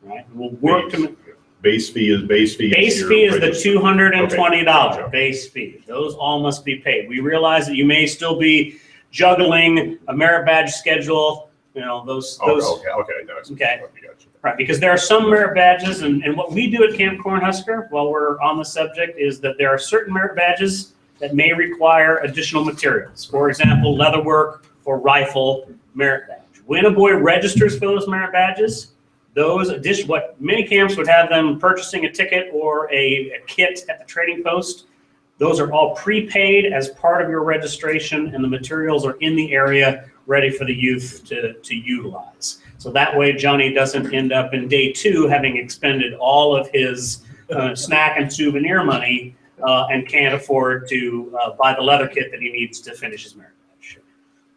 Right? We'll work to. Base fee is base fee. Base fee is the $220 Okay. base fee. Those all must be paid. We realize that you may still be juggling a merit badge schedule. You know those. Okay. Okay. Gotcha. Right, because there are some merit badges, and what we do at Camp Cornhusker, while we're on the subject, is that there are certain merit badges that may require additional materials. For example, leatherwork or rifle merit badge. When a boy registers for those merit badges, what many camps would have them purchasing a ticket or a kit at the trading post, those are all prepaid as part of your registration, and the materials are in the area ready for the youth to utilize. So that way Johnny doesn't end up in day 2 having expended all of his snack and souvenir money and can't afford to buy the leather kit that he needs to finish his merit badge.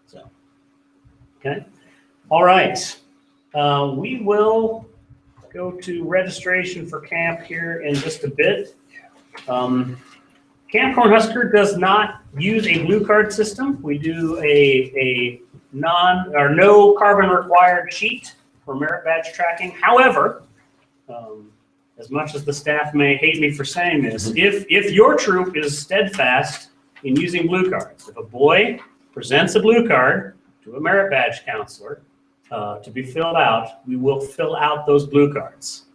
So, okay. All right. We will go to registration for camp here in just a bit. Camp Cornhusker does not use a blue card system. We do a no carbon required sheet for merit badge tracking. However, as much as the staff may hate me for saying this, if your troop is steadfast in using blue cards, if a boy presents a blue card to a merit badge counselor to be filled out, we will fill out those blue cards.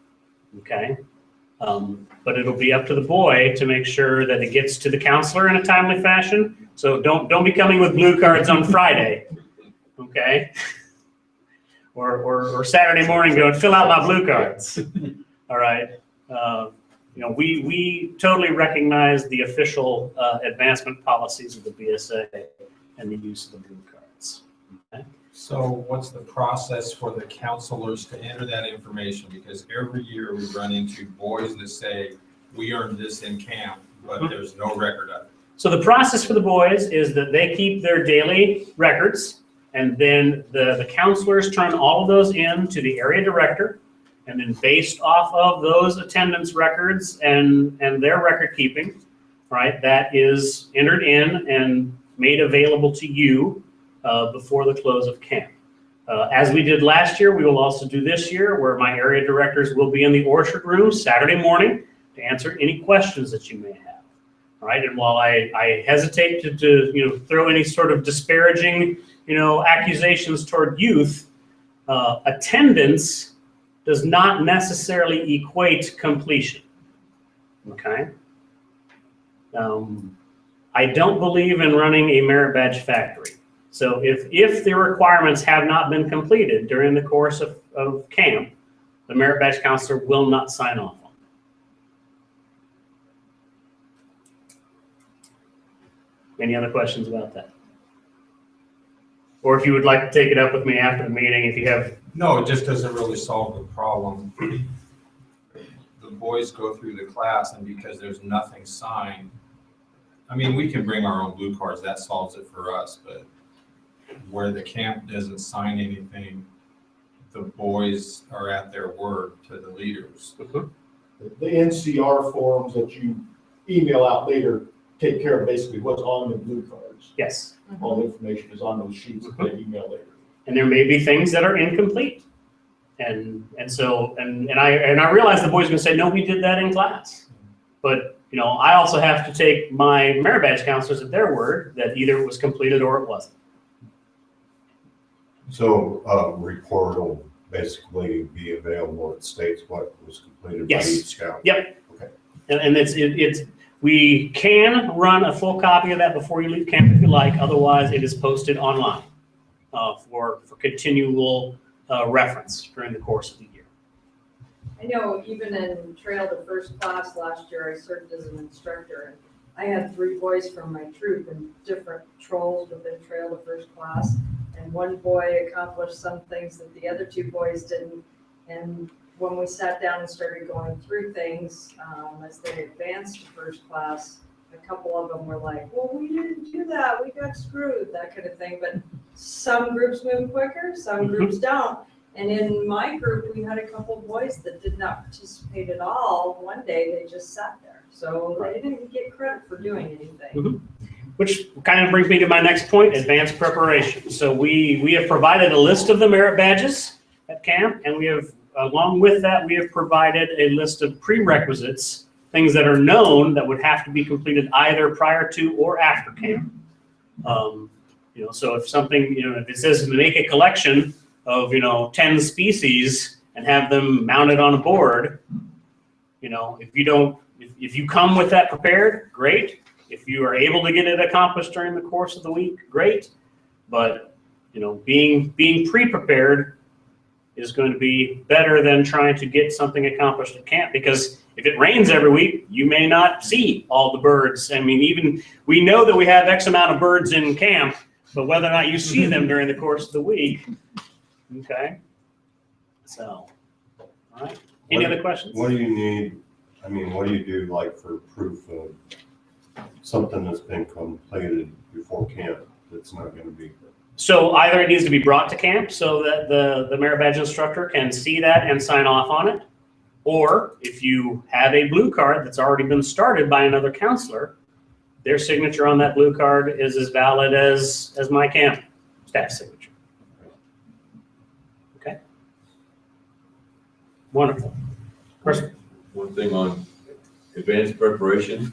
Okay? But it'll be up to the boy to make sure that it gets to the counselor in a timely fashion. So don't be coming with blue cards on Friday. Okay, or Saturday morning going, fill out my blue cards. All right. We totally recognize the official advancement policies of the BSA and the use of the blue cards. Okay? So what's the process for the counselors to enter that information? Because every year we run into boys that say, we earned this in camp, but there's no record of it. So the process for the boys is that they keep their daily records, and then the counselors turn all of those in to the area director, and then based off of those attendance records and their record keeping, right, that is entered in and made available to you before the close of camp. As we did last year, we will also do this year, where my area directors will be in the orchard room Saturday morning to answer any questions that you may have. Right, and while I hesitate to throw any sort of disparaging accusations toward youth, attendance does not necessarily equate completion. Okay. I don't believe in running a merit badge factory. So if the requirements have not been completed during the course of camp, the merit badge counselor will not sign off on Any other questions about that? Or if you would like to take it up with me after the meeting, if you have. No, it just doesn't really solve the problem. The boys go through the class, and because there's nothing signed, I mean, we can bring our own blue cards, that solves it for us, but where the camp doesn't sign anything, the boys are at their word to the leaders. The NCR forms that you email out later take care of basically what's on the blue cards. Yes. All the information is on those sheets that they email later. And there may be things that are incomplete. And I realize the boys are gonna say, no, we did that in class. But, you know, I also have to take my merit badge counselors at their word that either it was completed or it wasn't. So, report will basically be available. It states what was completed by Yes. each scout. Yep. Okay. And we can run a full copy of that before you leave camp if you like. Otherwise, it is posted online for continual reference during the course of the year. I know even in Trail to First Class last year, I served as an instructor, and I had 3 boys from my troop in different patrols within Trail to First Class, and one boy accomplished some things that the other 2 boys didn't. And when we sat down and started going through things, as they advanced to First Class, a couple of them were like, well, we didn't do that, we got screwed, that kind of thing. But some groups move quicker, some groups don't. And in my group, we had a couple boys that did not participate at all. One day, they just sat there. So they didn't get credit for doing anything. Which kind of brings me to my next point, advanced preparation. So we have provided a list of the merit badges at camp, and we have, along with that, we have provided a list of prerequisites, things that are known that would have to be completed either prior to or after camp. You know, so if something, you know, if it says to make a collection of, 10 species and have them mounted on a board, if you come with that prepared, great. If you are able to get it accomplished during the course of the week, great. But, being pre-prepared is going to be better than trying to get something accomplished at camp, because if it rains every week, you may not see all the birds. I mean, even we know that we have X amount of birds in camp, but whether or not you see them during the course of the week, okay? So, all right. Any other questions? What do you need, what do you do like for proof of something that's been completed before camp that's not going to be? So either it needs to be brought to camp so that the merit badge instructor can see that and sign off on it. Or if you have a blue card that's already been started by another counselor, their signature on that blue card is as valid as my camp staff signature. Okay. Wonderful. One thing on advanced preparation.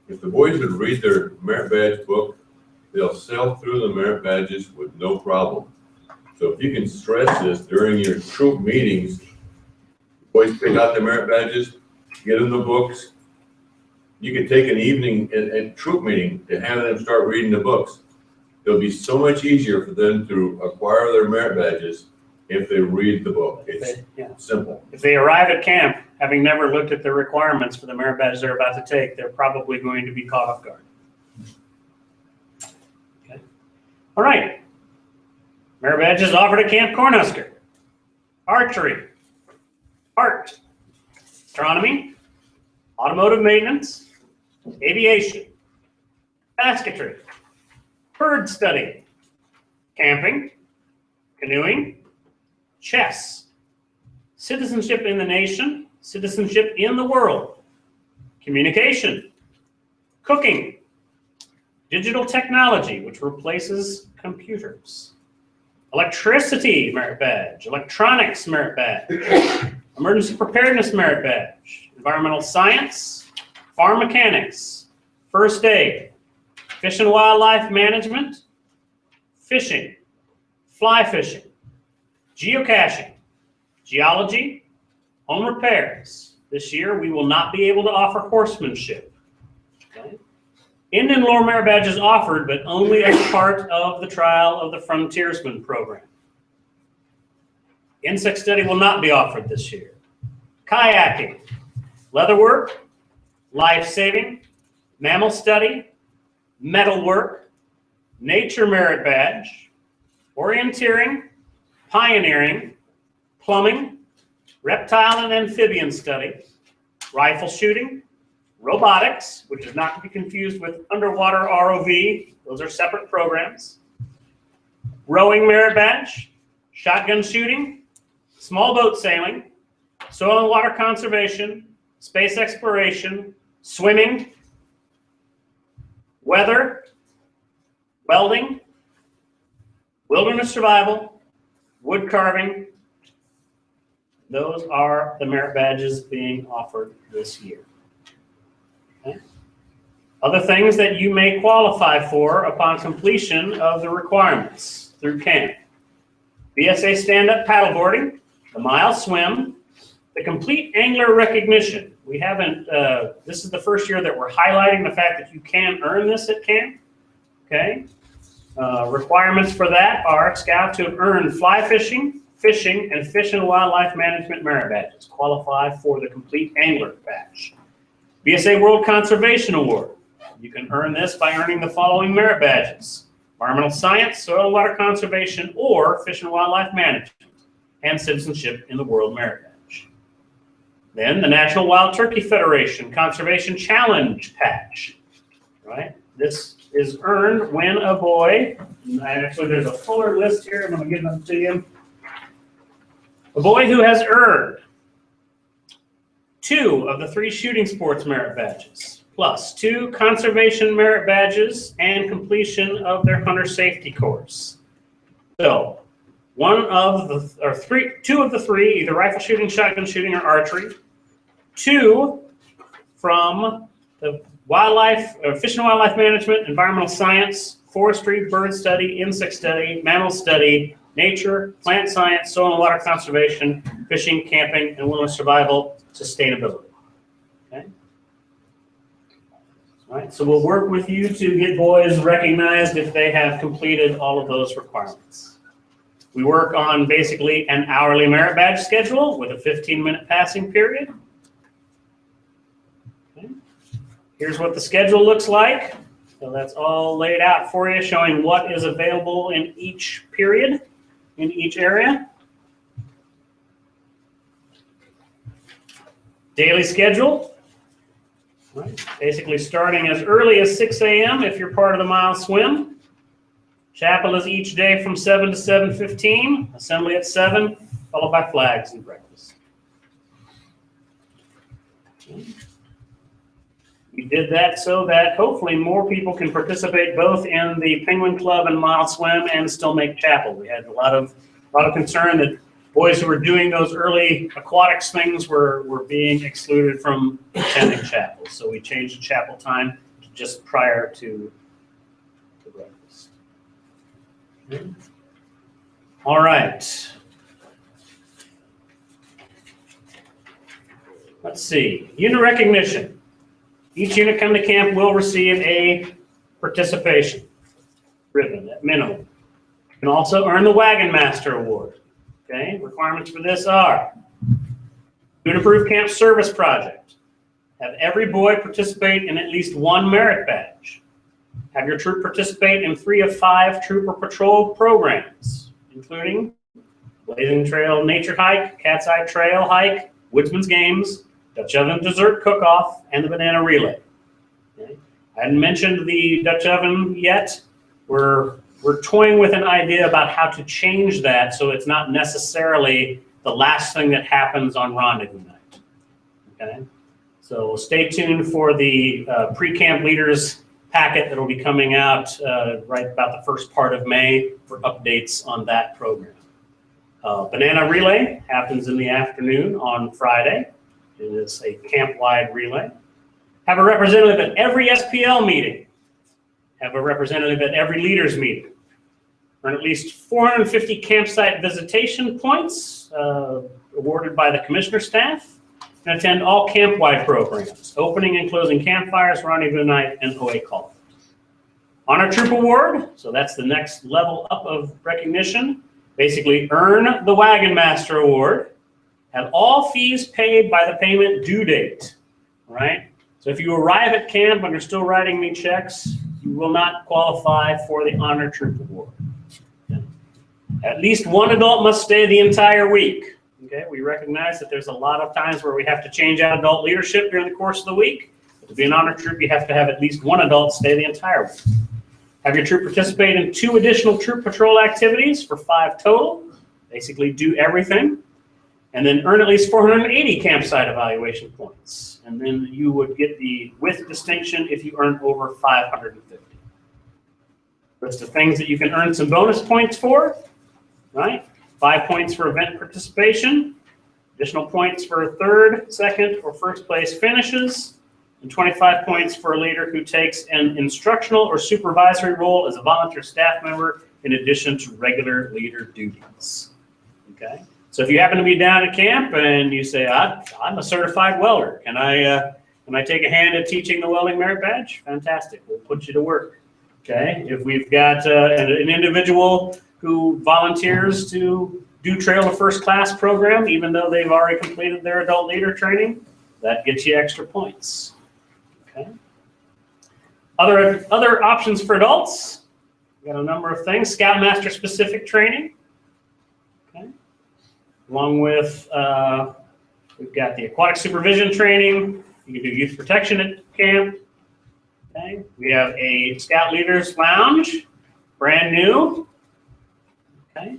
If the boys would read their merit badge book, they'll sail through the merit badges with no problem. So if you can stress this during your troop meetings, boys pick out their merit badges, get them the books. You can take an evening at troop meeting to have them start reading the books. It'll be so much easier for them to acquire their merit badges if they read the book. It's simple. If they arrive at camp having never looked at the requirements for the merit badges they're about to take, they're probably going to be caught off guard. Okay. All right. Merit badges offered at Camp Cornhusker. Archery, art, astronomy, automotive maintenance, aviation, basketry, bird study, camping, canoeing, chess, citizenship in the nation, citizenship in the world, communication, cooking, digital technology, which replaces computers, electricity merit badge, electronics merit badge, emergency preparedness merit badge, environmental science, farm mechanics, first aid, fish and wildlife management, fishing, fly fishing, geocaching, geology, home repairs. This year, we will not be able to offer horsemanship. Okay? Indian lore merit badge is offered, but only as part of the trial of the Frontiersman program. Insect study will not be offered this year. Kayaking, leatherwork, life saving, mammal study, metalwork, nature merit badge, orienteering, pioneering, plumbing, reptile and amphibian study, rifle shooting, robotics, which is not to be confused with underwater ROV, those are separate programs, rowing merit badge, shotgun shooting, small boat sailing, soil and water conservation, space exploration, swimming, weather, welding, wilderness survival, wood carving. Those are the merit badges being offered this year. Okay. Other things that you may qualify for upon completion of the requirements through camp. BSA stand-up paddleboarding, the mile swim, the complete angler recognition. We haven't, this is the first year that we're highlighting the fact that you can earn this at camp, okay? Requirements for that are scouts who have earned fly fishing, fishing, and fish and wildlife management merit badges qualify for the complete angler badge. BSA World Conservation Award. You can earn this by earning the following merit badges: environmental science, soil and water conservation, or fish and wildlife management, and citizenship in the World Merit Badge. Then the National Wild Turkey Federation Conservation Challenge Patch, right? This is earned when a boy, actually there's a fuller list here, I'm gonna give them to you. A boy who has earned 2 of the 3 shooting sports merit badges, plus 2 conservation merit badges and completion of their hunter safety course. So, 2 of the 3, either rifle shooting, shotgun shooting, or archery. 2 from the wildlife, fish and wildlife management, environmental science, forestry, bird study, insect study, mammal study, nature, plant science, soil and water conservation, fishing, camping, and wilderness survival, sustainability. Okay. All right, so we'll work with you to get boys recognized if they have completed all of those requirements. We work on basically an hourly merit badge schedule with a 15-minute passing period. Okay. Here's what the schedule looks like. So that's all laid out for you, showing what is available in each period, in each area. Daily schedule. Right. Basically starting as early as 6 a.m. if you're part of the mile swim. Chapel is each day from 7 to 7:15. Assembly at 7, followed by flags and breakfast. We did that so that hopefully more people can participate both in the Penguin Club and mile swim and still make chapel. We had a lot of concern that boys who were doing those early aquatics things were being excluded from attending chapel. So we changed the chapel time to just prior to breakfast. Okay. All right. Let's see. Unit recognition. Each unit coming to camp will receive a participation ribbon at minimum. You can also earn the Wagon Master Award. Okay, requirements for this are: do an approved camp service project. Have every boy participate in at least 1 merit badge. Have your troop participate in 3 of 5 troop or patrol programs, including Blazing Trail Nature Hike, Cat's Eye Trail Hike, Woodsman's Games, Dutch Oven Dessert Cook-Off, and the Banana Relay. Okay. I hadn't mentioned the Dutch Oven yet. We're toying with an idea about how to change that so it's not necessarily the last thing that happens on rendezvous night. Okay, so stay tuned for the pre-camp leaders packet that will be coming out right about the first part of May for updates on that program. Banana Relay happens in the afternoon on Friday. It is a camp-wide relay. Have a representative at every SPL meeting. Have a representative at every leaders meeting. Earn at least 450 campsite visitation points awarded by the commissioner staff, and attend all camp-wide programs, opening and closing campfires, rendezvous night, and OA call. Honor Troop Award, so that's the next level up of recognition. Basically earn the Wagon Master Award. Have all fees paid by the payment due date, right? So if you arrive at camp and you're still writing me checks, you will not qualify for the Honor Troop Award. At least one adult must stay the entire week. Okay, we recognize that there's a lot of times where we have to change out adult leadership during the course of the week. But to be an honor troop, you have to have at least one adult stay the entire week. Have your troop participate in 2 additional troop patrol activities for 5 total. Basically do everything. And then earn at least 480 campsite evaluation points. And then you would get the with distinction if you earn over 550. List of things that you can earn some bonus points for, right? 5 points for event participation, additional points for 3rd, 2nd, or 1st place finishes, and 25 points for a leader who takes an instructional or supervisory role as a volunteer staff member in addition to regular leader duties. Okay, so if you happen to be down at camp and you say, I'm a certified welder, can I take a hand at teaching the welding merit badge? Fantastic, we'll put you to work. Okay, if we've got an individual who volunteers to do Trail to First Class program, even though they've already completed their adult leader training, that gets you extra points. Okay. Other options for adults, we got a number of things. Scoutmaster specific training. Okay. Along with, we've got the aquatic supervision training. You can do youth protection at camp. Okay. We have a Scout Leaders Lounge, brand new. Okay.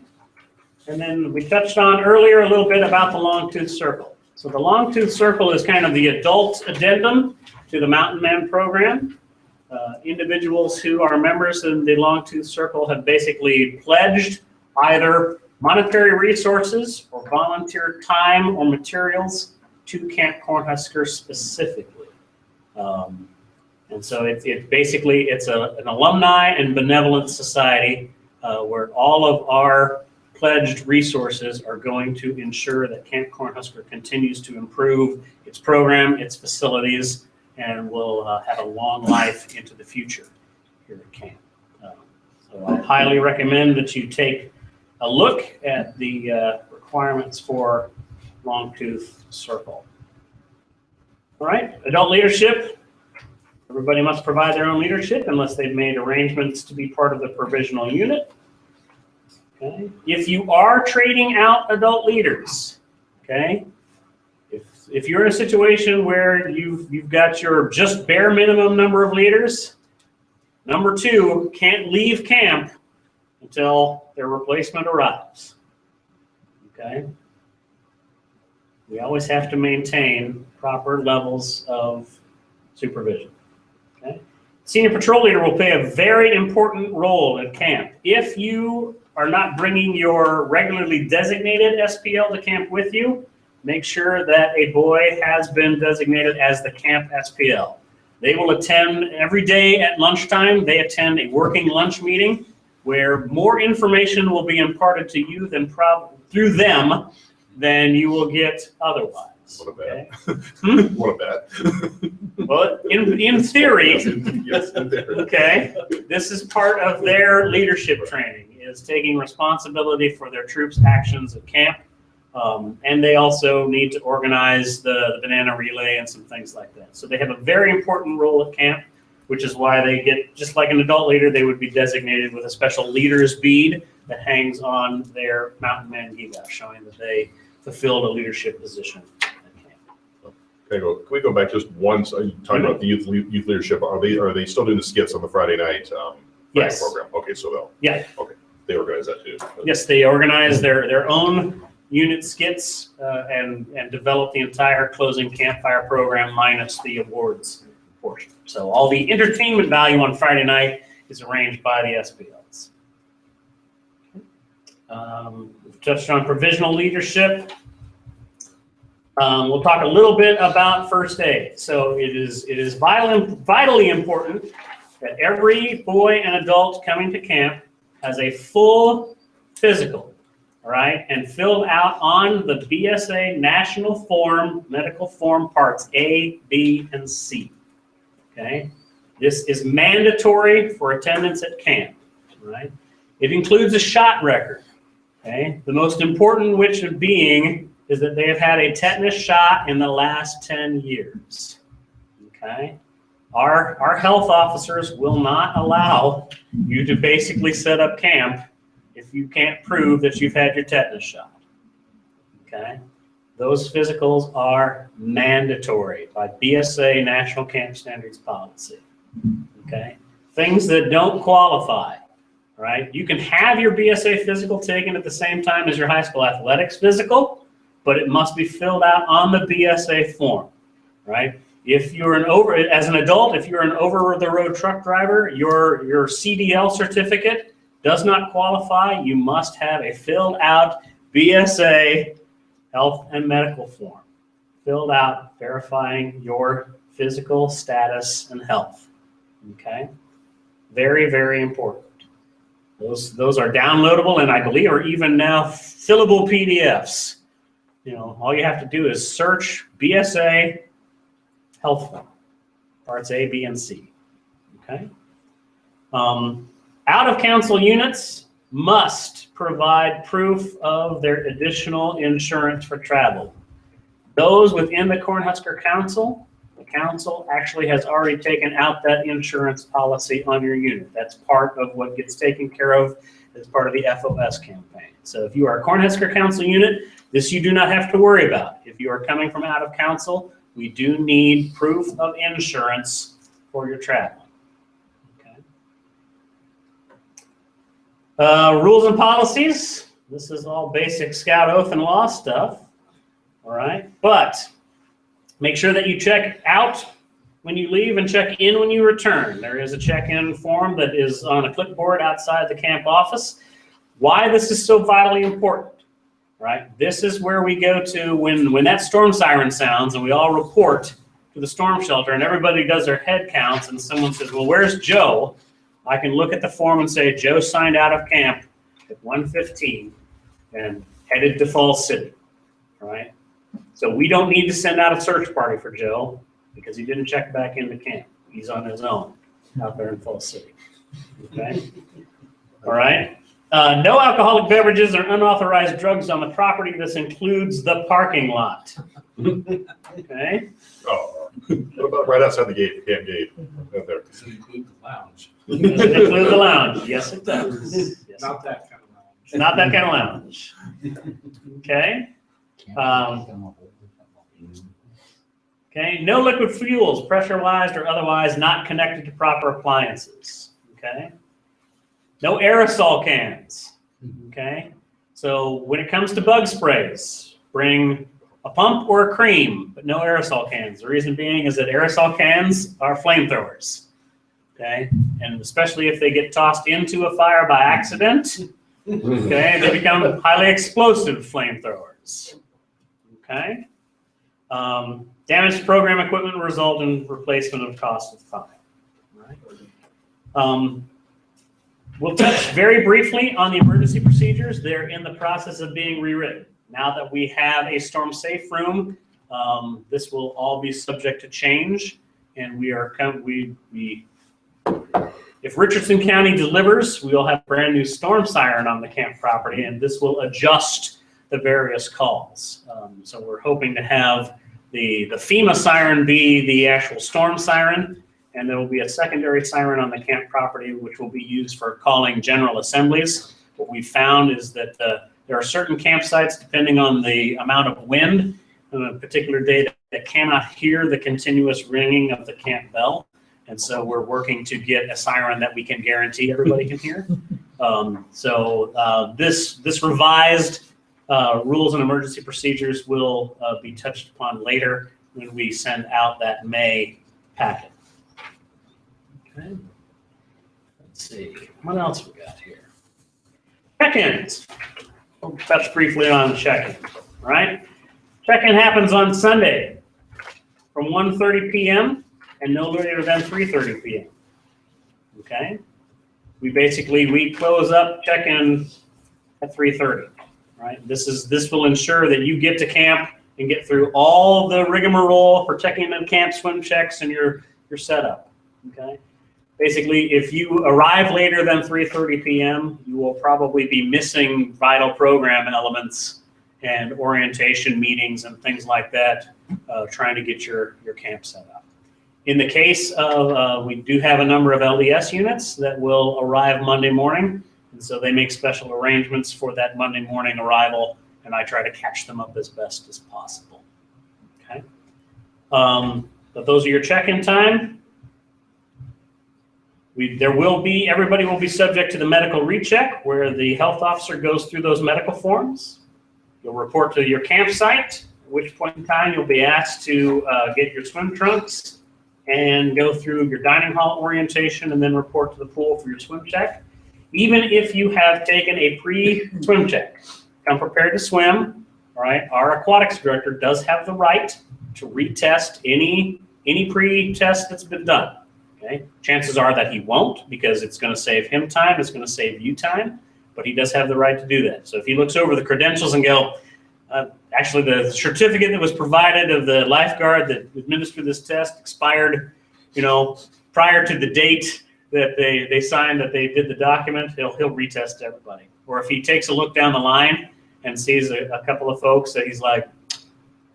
And then we touched on earlier a little bit about the Long-Tooth Circle. So the Long-Tooth Circle is kind of the adult addendum to the Mountain Man program. Individuals who are members in the Long-Tooth Circle have basically pledged either monetary resources or volunteer time or materials to Camp Cornhusker specifically. And so it's an alumni and benevolent society where all of our pledged resources are going to ensure that Camp Cornhusker continues to improve its program, its facilities, and will have a long life into the future here at camp. So I highly recommend that you take a look at the requirements for Long-Tooth Circle. All right, adult leadership. Everybody must provide their own leadership unless they've made arrangements to be part of the provisional unit. Okay. If you are trading out adult leaders, okay, if you're in a situation where you've got your just bare minimum number of leaders, number 2 can't leave camp until their replacement arrives. Okay. We always have to maintain proper levels of supervision. Okay. Senior patrol leader will play a very important role at camp. If you are not bringing your regularly designated SPL to camp with you, make sure that a boy has been designated as the camp SPL. They will attend every day at lunchtime. They attend a working lunch meeting where more information will be imparted to you through them than you will get otherwise. What a bad. Okay? What a bad. Well, in theory, Yes, in theory. okay, this is part of their leadership training, is taking responsibility for their troops' actions at camp. And they also need to organize the banana relay and some things like that. So they have a very important role at camp, which is why they get, just like an adult leader, they would be designated with a special leader's bead that hangs on their Mountain Man giga, showing that they fulfilled a leadership position at camp. Can we go back just once? Are you talking about the youth leadership? Are they still doing the skits on the Friday night Yes. program? Okay, so they'll. Yeah. Okay, they organize that too. Yes, they organize their own unit skits and develop the entire closing campfire program minus the awards portion. So all the entertainment value on Friday night is arranged by the SPLs. We've touched on provisional leadership. We'll talk a little bit about first aid. So it is vitally important that every boy and adult coming to camp has a full physical, all right, and filled out on the BSA National Form, Medical Form Parts A, B, and C. Okay, this is mandatory for attendance at camp. All right, it includes a shot record. Okay, the most important which of being is that they have had a tetanus shot in the last 10 years. Okay, Our health officers will not allow you to basically set up camp if you can't prove that you've had your tetanus shot. Okay? Those physicals are mandatory by BSA National Camp Standards Policy. Okay? Things that don't qualify, right? You can have your BSA physical taken at the same time as your high school athletics physical, but it must be filled out on the BSA form, right? If you're as an adult, if you're an over-the-road truck driver, your CDL certificate does not qualify. You must have a filled out BSA health and medical form, filled out verifying your physical status and health. Okay, very, very important. Those are downloadable, and I believe are even now fillable PDFs. You know, all you have to do is search BSA health form, parts A, B, and C. Okay. Out of council units must provide proof of their additional insurance for travel. Those within the Cornhusker Council, the council actually has already taken out that insurance policy on your unit. That's part of what gets taken care of as part of the FOS campaign. So if you are a Cornhusker Council unit, this you do not have to worry about. If you are coming from out of council, we do need proof of insurance for your travel. Rules and policies. This is all basic Scout oath and law stuff. All right. But make sure that you check out when you leave and check in when you return. There is a check-in form that is on a clipboard outside the camp office. Why this is so vitally important, right? This is where we go to when that storm siren sounds and we all report to the storm shelter and everybody does their head counts and someone says, well, where's Joe? I can look at the form and say, Joe signed out of camp at 1:15 and headed to Falls City, right? So we don't need to send out a search party for Joe because he didn't check back into camp. He's on his own out there in Falls City, okay? All right. No alcoholic beverages or unauthorized drugs on the property. This includes the parking lot, okay? Oh, what about right outside the gate, camp gate? Right there. Does it include the lounge? Does it include the lounge? Yes, it does. Yes, Not that kind of lounge. not that kind of lounge. Okay. Okay. No liquid fuels, pressurized or otherwise, not connected to proper appliances. Okay. No aerosol cans. Okay. So when it comes to bug sprays, bring a pump or a cream, but no aerosol cans. The reason being is that aerosol cans are flamethrowers. Okay. And especially if they get tossed into a fire by accident, okay, they become highly explosive flamethrowers. Okay. Damage to program equipment will result in replacement of cost of fine. Right. We'll touch very briefly on the emergency procedures. They're in the process of being rewritten. Now that we have a storm safe room, this will all be subject to change, and if Richardson County delivers, we will have a brand new storm siren on the camp property, and this will adjust the various calls. So we're hoping to have the FEMA siren be the actual storm siren, and there will be a secondary siren on the camp property, which will be used for calling general assemblies. What we found is that there are certain campsites, depending on the amount of wind on a particular day, that cannot hear the continuous ringing of the camp bell. And so we're working to get a siren that we can guarantee everybody can hear. This revised rules and emergency procedures will be touched upon later when we send out that May packet. Okay. Let's see, what else we got here? Check-ins. We'll touch briefly on check-in, right? Check-in happens on Sunday from 1:30 p.m. and no later than 3:30 p.m. Okay? We close up check-in at 3:30, right? This will ensure that you get to camp and get through all the rigmarole for checking in camp swim checks and your setup, okay? Basically, if you arrive later than 3:30 p.m., you will probably be missing vital program elements and orientation meetings and things like that, trying to get your camp set up. In the case of, we do have a number of LDS units that will arrive Monday morning, and so they make special arrangements for that Monday morning arrival, and I try to catch them up as best as possible. Okay. But those are your check-in time. Everybody will be subject to the medical recheck, where the health officer goes through those medical forms. You'll report to your campsite, at which point in time you'll be asked to get your swim trunks and go through your dining hall orientation, and then report to the pool for your swim check. Even if you have taken a pre-swim check, come prepared to swim, all right? Our aquatics director does have the right to retest any pre-test that's been done, okay? Chances are that he won't, because it's gonna save him time, it's gonna save you time, but he does have the right to do that. So if he looks over the credentials and go, actually the certificate that was provided of the lifeguard that administered this test expired, prior to the date that they signed that they did the document, he'll retest everybody. Or if he takes a look down the line and sees a couple of folks that he's like,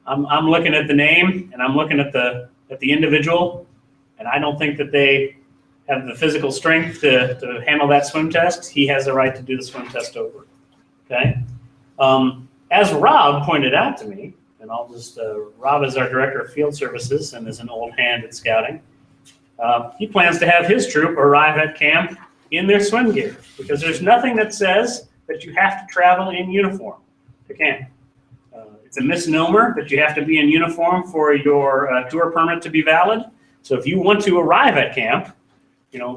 I'm looking at the name and I'm looking at the individual, and I don't think that they have the physical strength to handle that swim test, he has the right to do the swim test over. Okay. As Rob pointed out to me, and I'll just, Rob is our director of field services and is an old hand at scouting. He plans to have his troop arrive at camp in their swim gear, because there's nothing that says that you have to travel in uniform to camp. It's a misnomer that you have to be in uniform for your tour permit to be valid. So if you want to arrive at camp,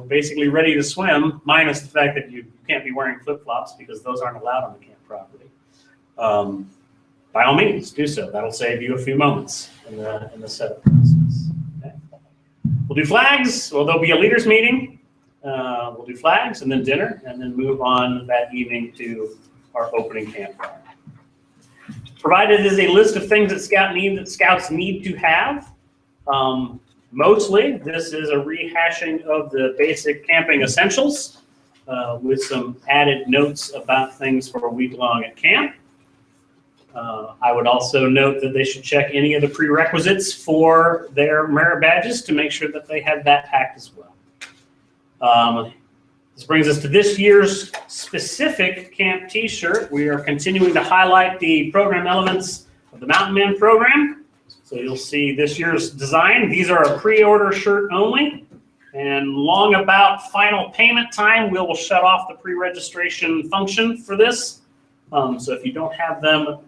basically ready to swim, minus the fact that you can't be wearing flip-flops because those aren't allowed on the camp property. By all means, do so. That'll save you a few moments in the setup process. Okay. We'll do flags. Well, there'll be a leaders meeting. We'll do flags and then dinner, and then move on that evening to our opening campfire. Provided is a list of things that scouts need to have. Mostly, this is a rehashing of the basic camping essentials with some added notes about things for a week long at camp. I would also note that they should check any of the prerequisites for their merit badges to make sure that they have that packed as well. This brings us to this year's specific camp t-shirt. We are continuing to highlight the program elements of the Mountain Men program. So you'll see this year's design. These are a pre-order shirt only. And long about final payment time, we will shut off the pre-registration function for this. So if you don't have them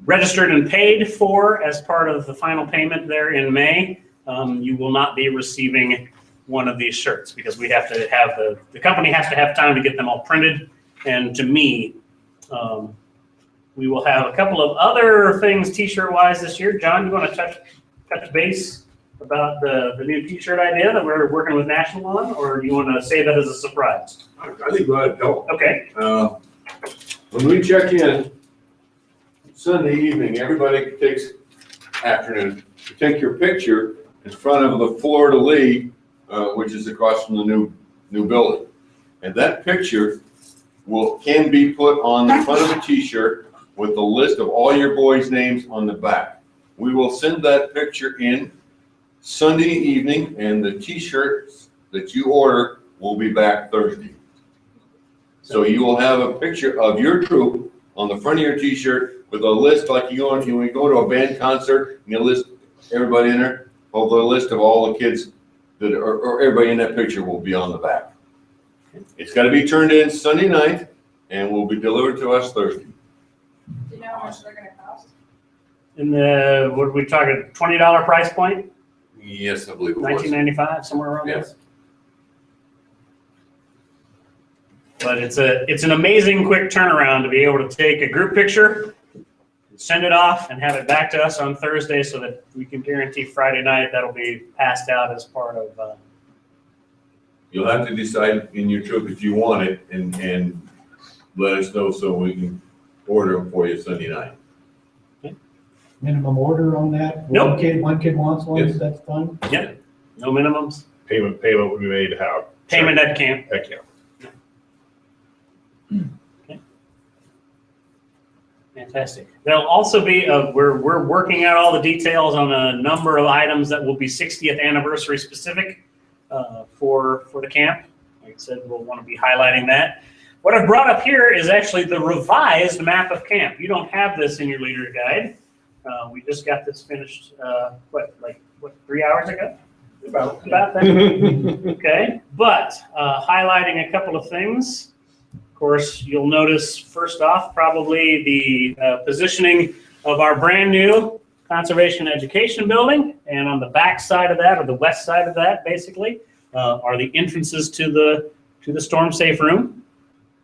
registered and paid for as part of the final payment there in May, you will not be receiving one of these shirts, because we have to have the company has to have time to get them all printed. And to me, we will have a couple of other things t-shirt wise this year. John, you want to touch base about the new t-shirt idea that we're working with National on, or do you want to say that as a surprise? I think go ahead, go. Okay. When we check in Sunday evening, everybody takes afternoon to take your picture in front of the fleur-de-lis, which is across from the new building. And that picture can be put on the front of a t-shirt with the list of all your boys' names on the back. We will send that picture in Sunday evening, and the t-shirts that you order will be back Thursday. So you will have a picture of your troop on the front of your t-shirt with a list, like you go to a band concert and you list everybody in there. Well, the list of all the kids that or everybody in that picture will be on the back. It's got to be turned in Sunday night and will be delivered to us Thursday. Do you know how much they're going to cost? In the, what are we talking, $20 price point? Yes, I believe it was. $19.95, somewhere around there. Yes. But it's an amazing quick turnaround to be able to take a group picture, send it off, and have it back to us on Thursday, so that we can guarantee Friday night that'll be passed out as part of. You'll have to decide in your troop if you want it, and let us know so we can order them for you Sunday night. Minimum order on that? Nope. One kid wants one, Yes. that's fine? Yep. No minimums. Payment will be made how? Payment at camp. At camp. Fantastic. There'll also be, we're working out all the details on a number of items that will be 60th anniversary specific for the camp. Like I said, we'll want to be highlighting that. What I've brought up here is actually the revised map of camp. You don't have this in your leader guide. We just got this finished, 3 hours ago? About that. Okay, but highlighting a couple of things. Of course, you'll notice first off probably the positioning of our brand new Conservation Education Building, and on the back side of that, or the west side of that, basically, are the entrances to the storm safe room.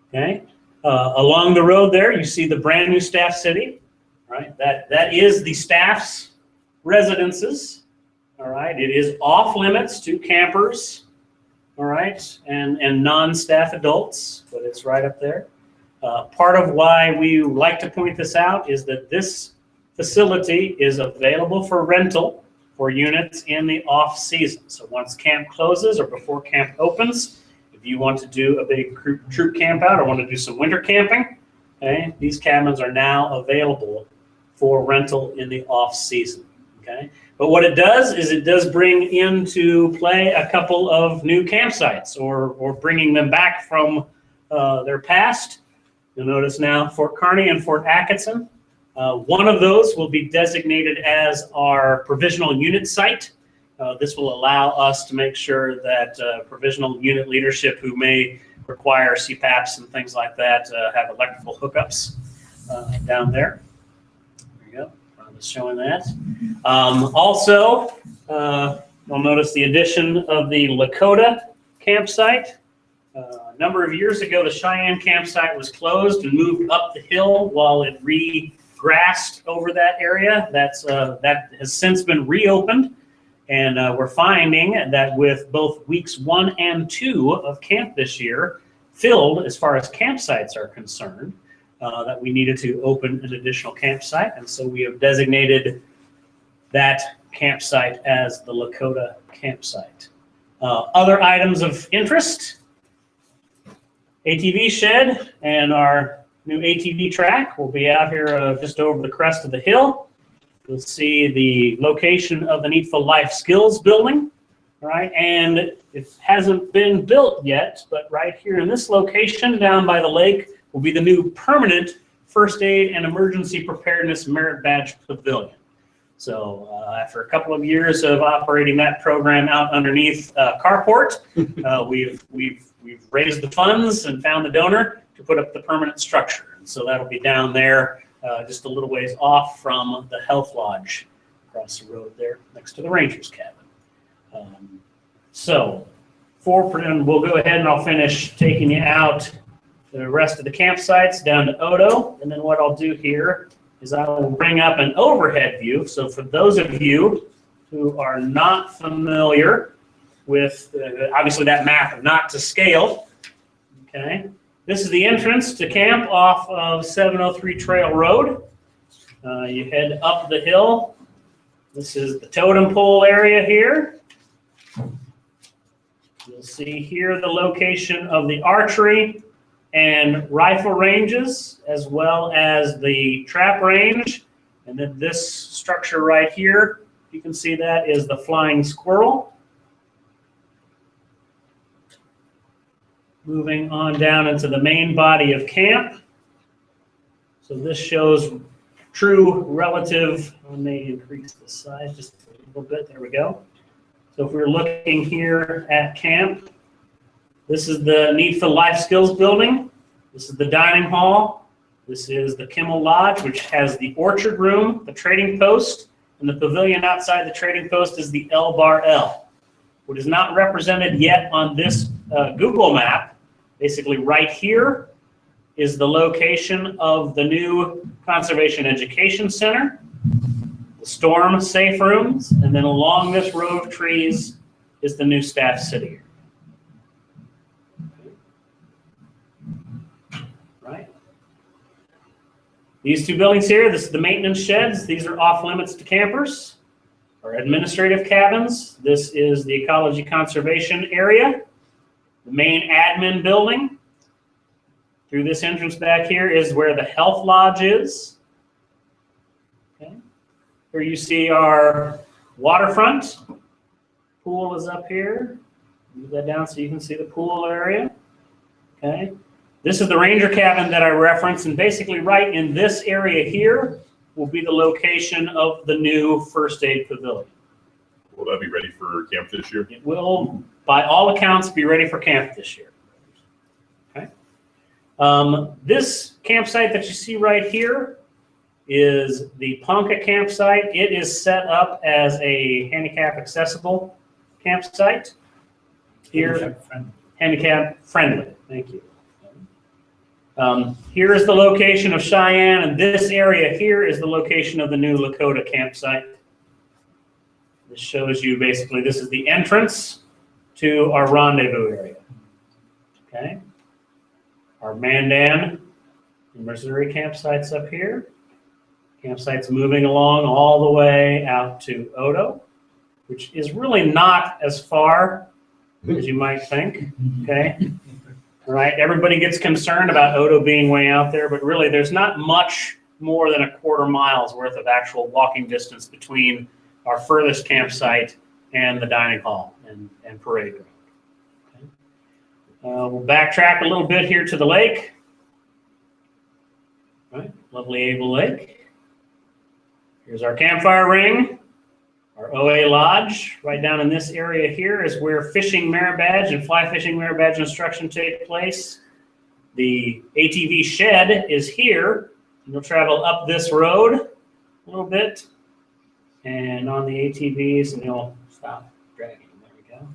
Okay, along the road there, you see the brand new staff city. Right, that is the staff's residences. All right, it is off limits to campers. All right, and non-staff adults, but it's right up there. Part of why we like to point this out is that this facility is available for rental for units in the off season. So once camp closes or before camp opens, if you want to do a big troop camp out or want to do some winter camping, okay, these cabins are now available for rental in the off season. Okay. But what it does is it does bring into play a couple of new campsites or bringing them back from their past. You'll notice now Fort Kearney and Fort Atkinson. One of those will be designated as our provisional unit site. This will allow us to make sure that provisional unit leadership who may require CPAPs and things like that have electrical hookups down there. There you go. Showing that. Also, you'll notice the addition of the Lakota campsite. A number of years ago, the Cheyenne campsite was closed and moved up the hill while it re-grassed over that area. That has since been reopened, and we're finding that with both weeks 1 and 2 of camp this year filled as far as campsites are concerned, that we needed to open an additional campsite, and so we have designated that campsite as the Lakota campsite. Other items of interest: ATV shed and our new ATV track will be out here just over the crest of the hill. You'll see the location of the Needful Life Skills building, right? And it hasn't been built yet, but right here in this location down by the lake will be the new permanent First Aid and Emergency Preparedness Merit Badge Pavilion. So after a couple of years of operating that program out underneath Carport, we've raised the funds and found the donor to put up the permanent structure. And so that'll be down there just a little ways off from the Health Lodge across the road there next to the Ranger's cabin. And we'll go ahead and I'll finish taking you out the rest of the campsites down to Odo. And then what I'll do here is I will bring up an overhead view. So for those of you who are not familiar with, obviously that map not to scale, okay? This is the entrance to camp off of 703 Trail Road. You head up the hill. This is the totem pole area here. You'll see here the location of the archery and rifle ranges, as well as the trap range. And then this structure right here, you can see that is the Flying Squirrel. Moving on down into the main body of camp. So this shows true relative, I may increase the size just a little bit, there we go. So if we're looking here at camp, this is the Needful Life Skills building. This is the dining hall. This is the Kimmel Lodge, which has the orchard room, the trading post, and the pavilion outside the trading post is the L Bar L. What is not represented yet on this Google map, basically right here, is the location of the new Conservation Education Center, the storm safe rooms, and then along this row of trees is the new staff city. These two buildings here, this is the maintenance sheds. These are off limits to campers. Our administrative cabins. This is the ecology conservation area. The main admin building. Through this entrance back here is where the health lodge is. Here you see our waterfront. Pool is up here. Move that down so you can see the pool area. Okay. This is the ranger cabin that I referenced, and basically right in this area here will be the location of the new first aid pavilion. Will that be ready for camp this year? It will, by all accounts, be ready for camp this year. Okay. This campsite that you see right here is the Ponca campsite. It is set up as a handicap accessible campsite. Here, handicap friendly. Thank you. Here is the location of Cheyenne, and this area here is the location of the new Lakota campsite. This shows you basically, this is the entrance to our rendezvous area. Okay. Our Mandan and Missouri campsites up here. Campsite's moving along all the way out to Odo, which is really not as far as you might think. Okay. All right. Everybody gets concerned about Odo being way out there, but really there's not much more than a quarter mile's worth of actual walking distance between our furthest campsite and the dining hall and parade ground. Okay. We'll backtrack a little bit here to the lake. All right. Lovely Able Lake. Here's our campfire ring. Our OA Lodge, right down in this area here, is where fishing merit badge and fly fishing merit badge instruction take place. The ATV shed is here. You'll travel up this road a little bit and on the ATVs, and you'll stop dragging. There we go.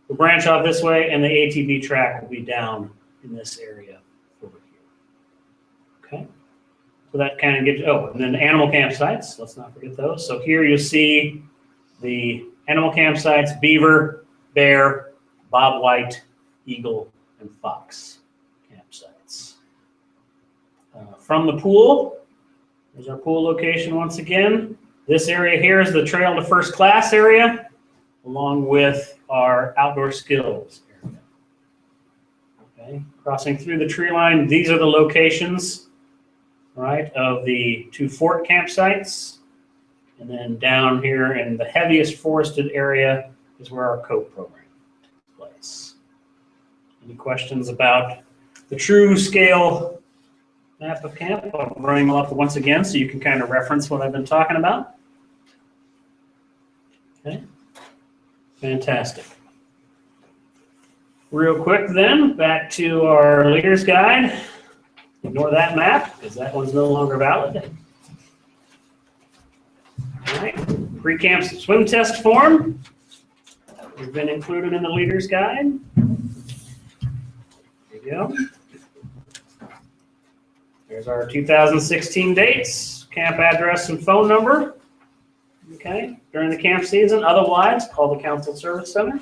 We'll branch off this way, and the ATV track will be down in this area over here. Okay. So that kind of gives, oh, and then animal campsites. Let's not forget those. So here you'll see the animal campsites: beaver, bear, bobwhite, eagle, and fox campsites. From the pool, there's our pool location once again. This area here is the trail to first class area, along with our outdoor skills area. Okay, crossing through the tree line, these are the locations, right, of the two fort campsites. And then down here in the heaviest forested area is where our COPE program takes place. Any questions about the true scale map of camp? I'll bring them up once again so you can kind of reference what I've been talking about. Okay, fantastic. Real quick then, back to our leader's guide. Ignore that map because that one's no longer valid. All right, pre-camp swim test form has been included in the leader's guide. There you go. There's our 2016 dates, camp address and phone number. Okay, during the camp season. Otherwise, call the Council Service Center.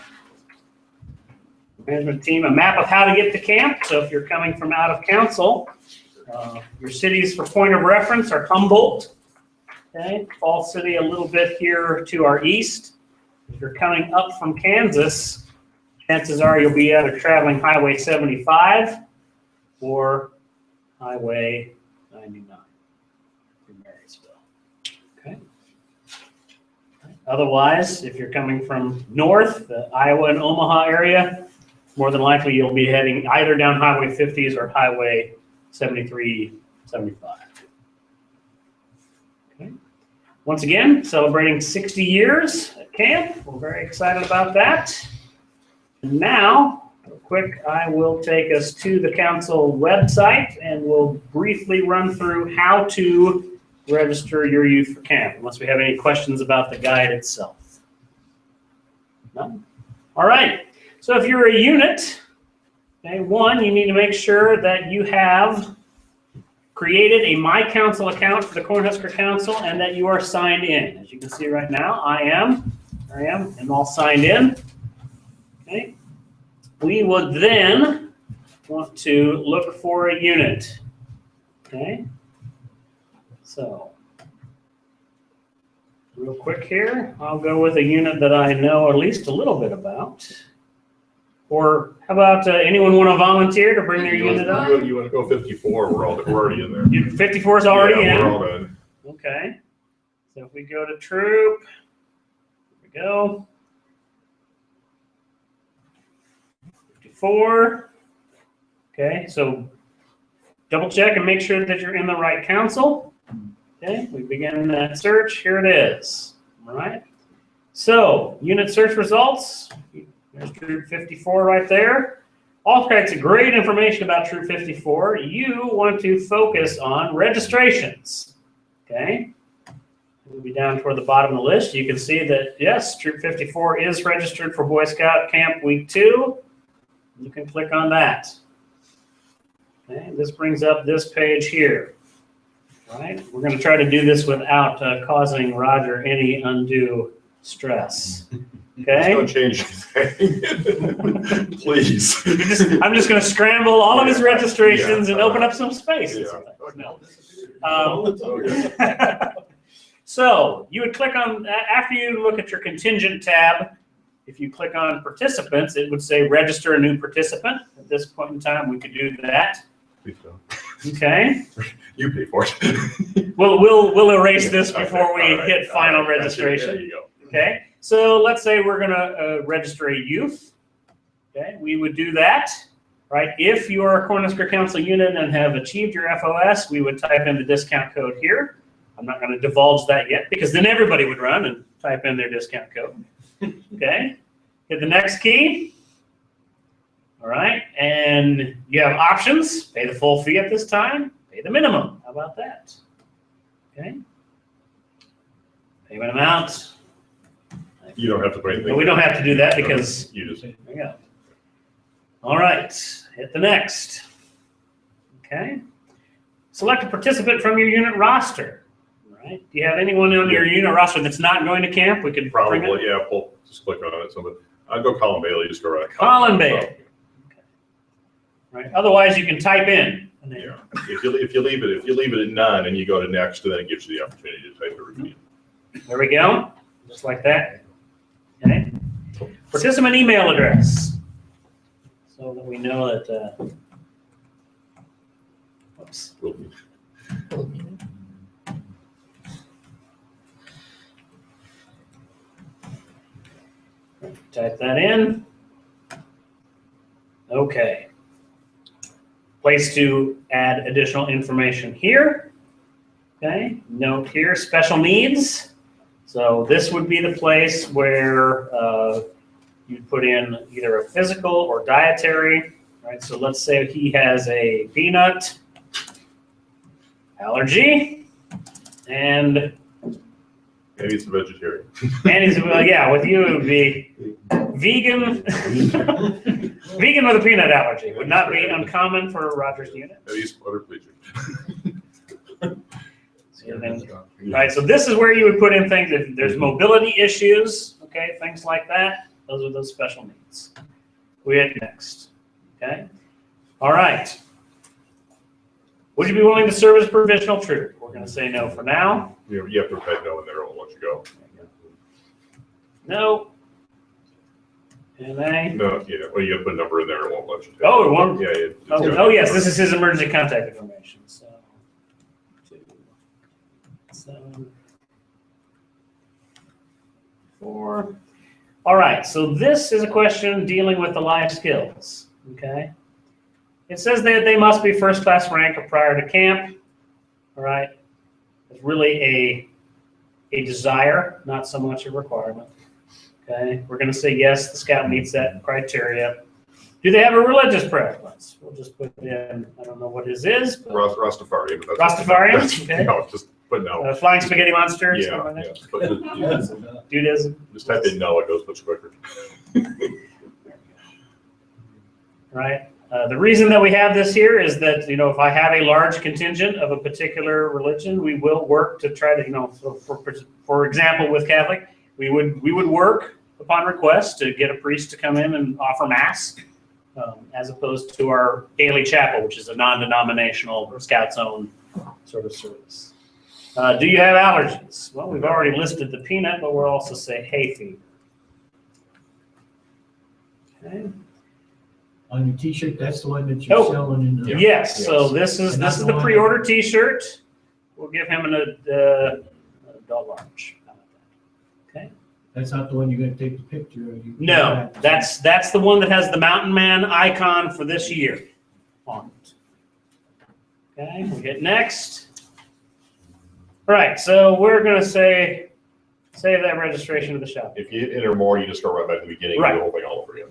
Management team, a map of how to get to camp. So if you're coming from out of council, your cities for point of reference are Humboldt. Okay, Falls City a little bit here to our east. If you're coming up from Kansas, chances are you'll be either traveling Highway 75 or Highway 99 in Marysville. Okay. Otherwise, if you're coming from north, the Iowa and Omaha area, more than likely you'll be heading either down Highway 50s or Highway 73, 75. Okay. Once again, celebrating 60 years at camp. We're very excited about that. And now, real quick, I will take us to the council website and we'll briefly run through how to register your youth for camp, unless we have any questions about the guide itself. None? All right. So if you're a unit, okay, one, you need to make sure that you have created a My Council account for the Cornhusker Council and that you are signed in. As you can see right now, I am all signed in. Okay. We would then want to look for a unit. Okay. So, real quick here, I'll go with a unit that I know at least a little bit about. Or how about anyone want to volunteer to bring their unit up? You want to go 54? We're already in there. 54 is already in. We're all in. Okay. So if we go to troop, here we go. 54. Okay, so double check and make sure that you're in the right council. Okay, we begin that search. Here it is. All right. So unit search results. There's troop 54 right there. All kinds of great information about troop 54. You want to focus on registrations. Okay. We'll be down toward the bottom of the list. You can see that, yes, troop 54 is registered for Boy Scout Camp Week 2. You can click on that. Okay, this brings up this page here. All right, we're going to try to do this without causing Roger any undue stress. Okay. Don't change anything. Please. I'm just going to scramble all of his registrations and open up some space. Yeah. No. So you would click on, after you look at your contingent tab, if you click on participants, it would say register a new participant. At this point in time, we could do that. Please don't. Okay. You pay for it. We'll erase this before we All right. hit final All right. registration. There you go. Okay. So let's say we're going to register a youth. Okay. We would do that. Right. If you are a Cornhusker Council unit and have achieved your FOS, we would type in the discount code here. I'm not going to divulge that yet because then everybody would run and type in their discount code. Okay. Hit the next key. All right. And you have options. Pay the full fee at this time. Pay the minimum. How about that? Okay. Payment amount. You don't have to pay anything. No, we don't have to do that because You just. there we go. All right. Hit the next. Okay. Select a participant from your unit roster. All right. Do you have anyone on your unit roster that's not going to camp? We could bring Probably, it. yeah. Just click on it. So, I'd go Colin Bailey. Just go right. Colin Bailey. Okay. Right. Otherwise, you can type in. And then, Yeah. If you leave it at none and you go to next, then it gives you the opportunity to type the repeat. There we go. Just like that. Okay. Participant email address. So that we know that. Whoops. Type that in. Okay. Place to add additional information here. Okay. Note here, special needs. So this would be the place where you'd put in either a physical or dietary. Right. So let's say he has a peanut allergy and Maybe it's a vegetarian. and he's, well, yeah, with you it would be vegan. Vegan with a peanut allergy would not be uncommon for Roger's unit. Maybe he's quadriplegic. Right, so this is where you would put in things if there's mobility issues, okay, things like that. Those are those special needs. We hit next, okay? All right. Would you be willing to serve as provisional troop? We're going to say no for now. You have to type no in there. I'll let you go. No. NA. No, yeah. Well, you have to put a number in there. It won't let you. Oh, it won't? Yeah. Oh, yes, this is his emergency contact information. So, 2, 7, 4. All right, so this is a question dealing with the life skills, okay? It says that they must be first class rank or prior to camp, all right? It's really a desire, not so much a requirement, okay? We're gonna say yes, the scout meets that criteria. Do they have a religious preference? We'll just put in, I don't know what his is. But Rastafarian. Rastafarian, okay. No, just put no. Flying spaghetti monster. Yeah. Like that. Put- Judaism. Just type in no. It goes much quicker. Right. The reason that we have this here is that, if I have a large contingent of a particular religion, we will work to try to, so for example, with Catholic, we would work upon request to get a priest to come in and offer mass, as opposed to our daily chapel, which is a non-denominational Scouts own sort of service. Do you have allergies? Well, we've already listed the peanut, but we'll also say hay fever. Okay. On your T-shirt, that's the one that you're Oh. selling in the. Yes, so this is the pre-order T-shirt. We'll give him adult large. How about that? Okay. That's not the one you're gonna take the picture of. You- No, that's the one that has the mountain man icon for this year on it. Okay, we hit next. All right, so we're gonna save that registration to the shop. If you enter more, you just go right back to the beginning and do the whole thing all over again.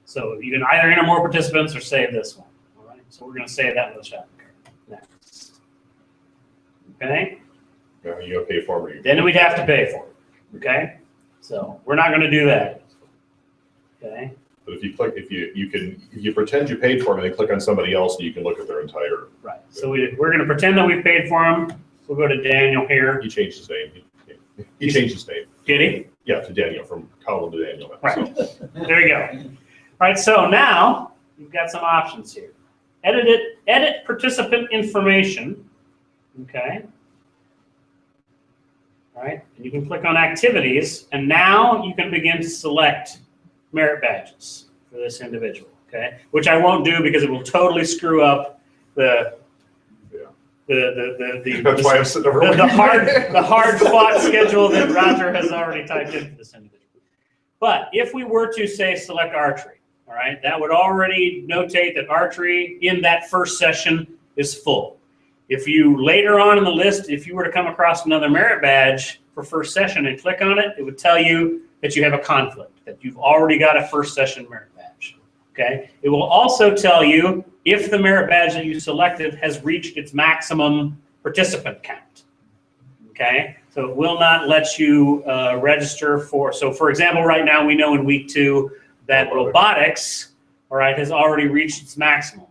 So you can either enter more participants or save this one. All right, so we're gonna save that with the shopping cart next. Okay, Now you gotta pay for it. then we'd have to pay for it. Okay, so we're not gonna do that. Okay, But if you click, if you pretend you paid for them and then click on somebody else, you can look at their entire, right. So we're gonna pretend that we paid for them. We'll go to Daniel here. he changed his name. He changed his name. Did he? Yeah, to Daniel, from Colin to Daniel. Right. So, There you go. All right, so now you've got some options here. Edit participant information. Okay. All right, and you can click on activities, and now you can begin to select merit badges for this individual. Okay, which I won't do because it will totally screw up the That's why I'm sitting over the hard fought schedule that Roger has already typed in for this individual. But if we were to say select archery, all right, that would already notate that archery in that first session is full. If you later on in the list, if you were to come across another merit badge for first session and click on it, it would tell you that you have a conflict, that you've already got a first session merit badge. Okay. It will also tell you if the merit badge that you selected has reached its maximum participant count. Okay. So it will not let you register for, so for example, right now we know in week 2 that robotics, all right, has already reached its maximum.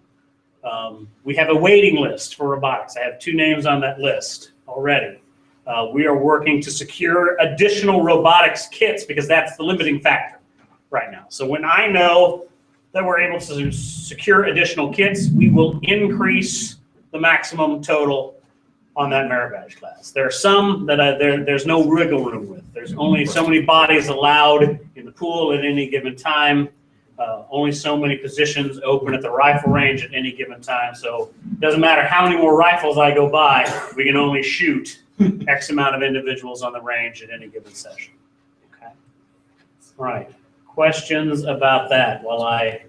We have a waiting list for robotics. I have 2 names on that list already. We are working to secure additional robotics kits because that's the limiting factor right now. So when I know that we're able to secure additional kits, we will increase the maximum total on that merit badge class. There are some that there's no wiggle room with. There's only so many bodies allowed in the pool at any given time. Only so many positions open at the rifle range at any given time. So it doesn't matter how many more rifles I go by, we can only shoot X amount of individuals on the range at any given session. Okay. All right. Questions about that while I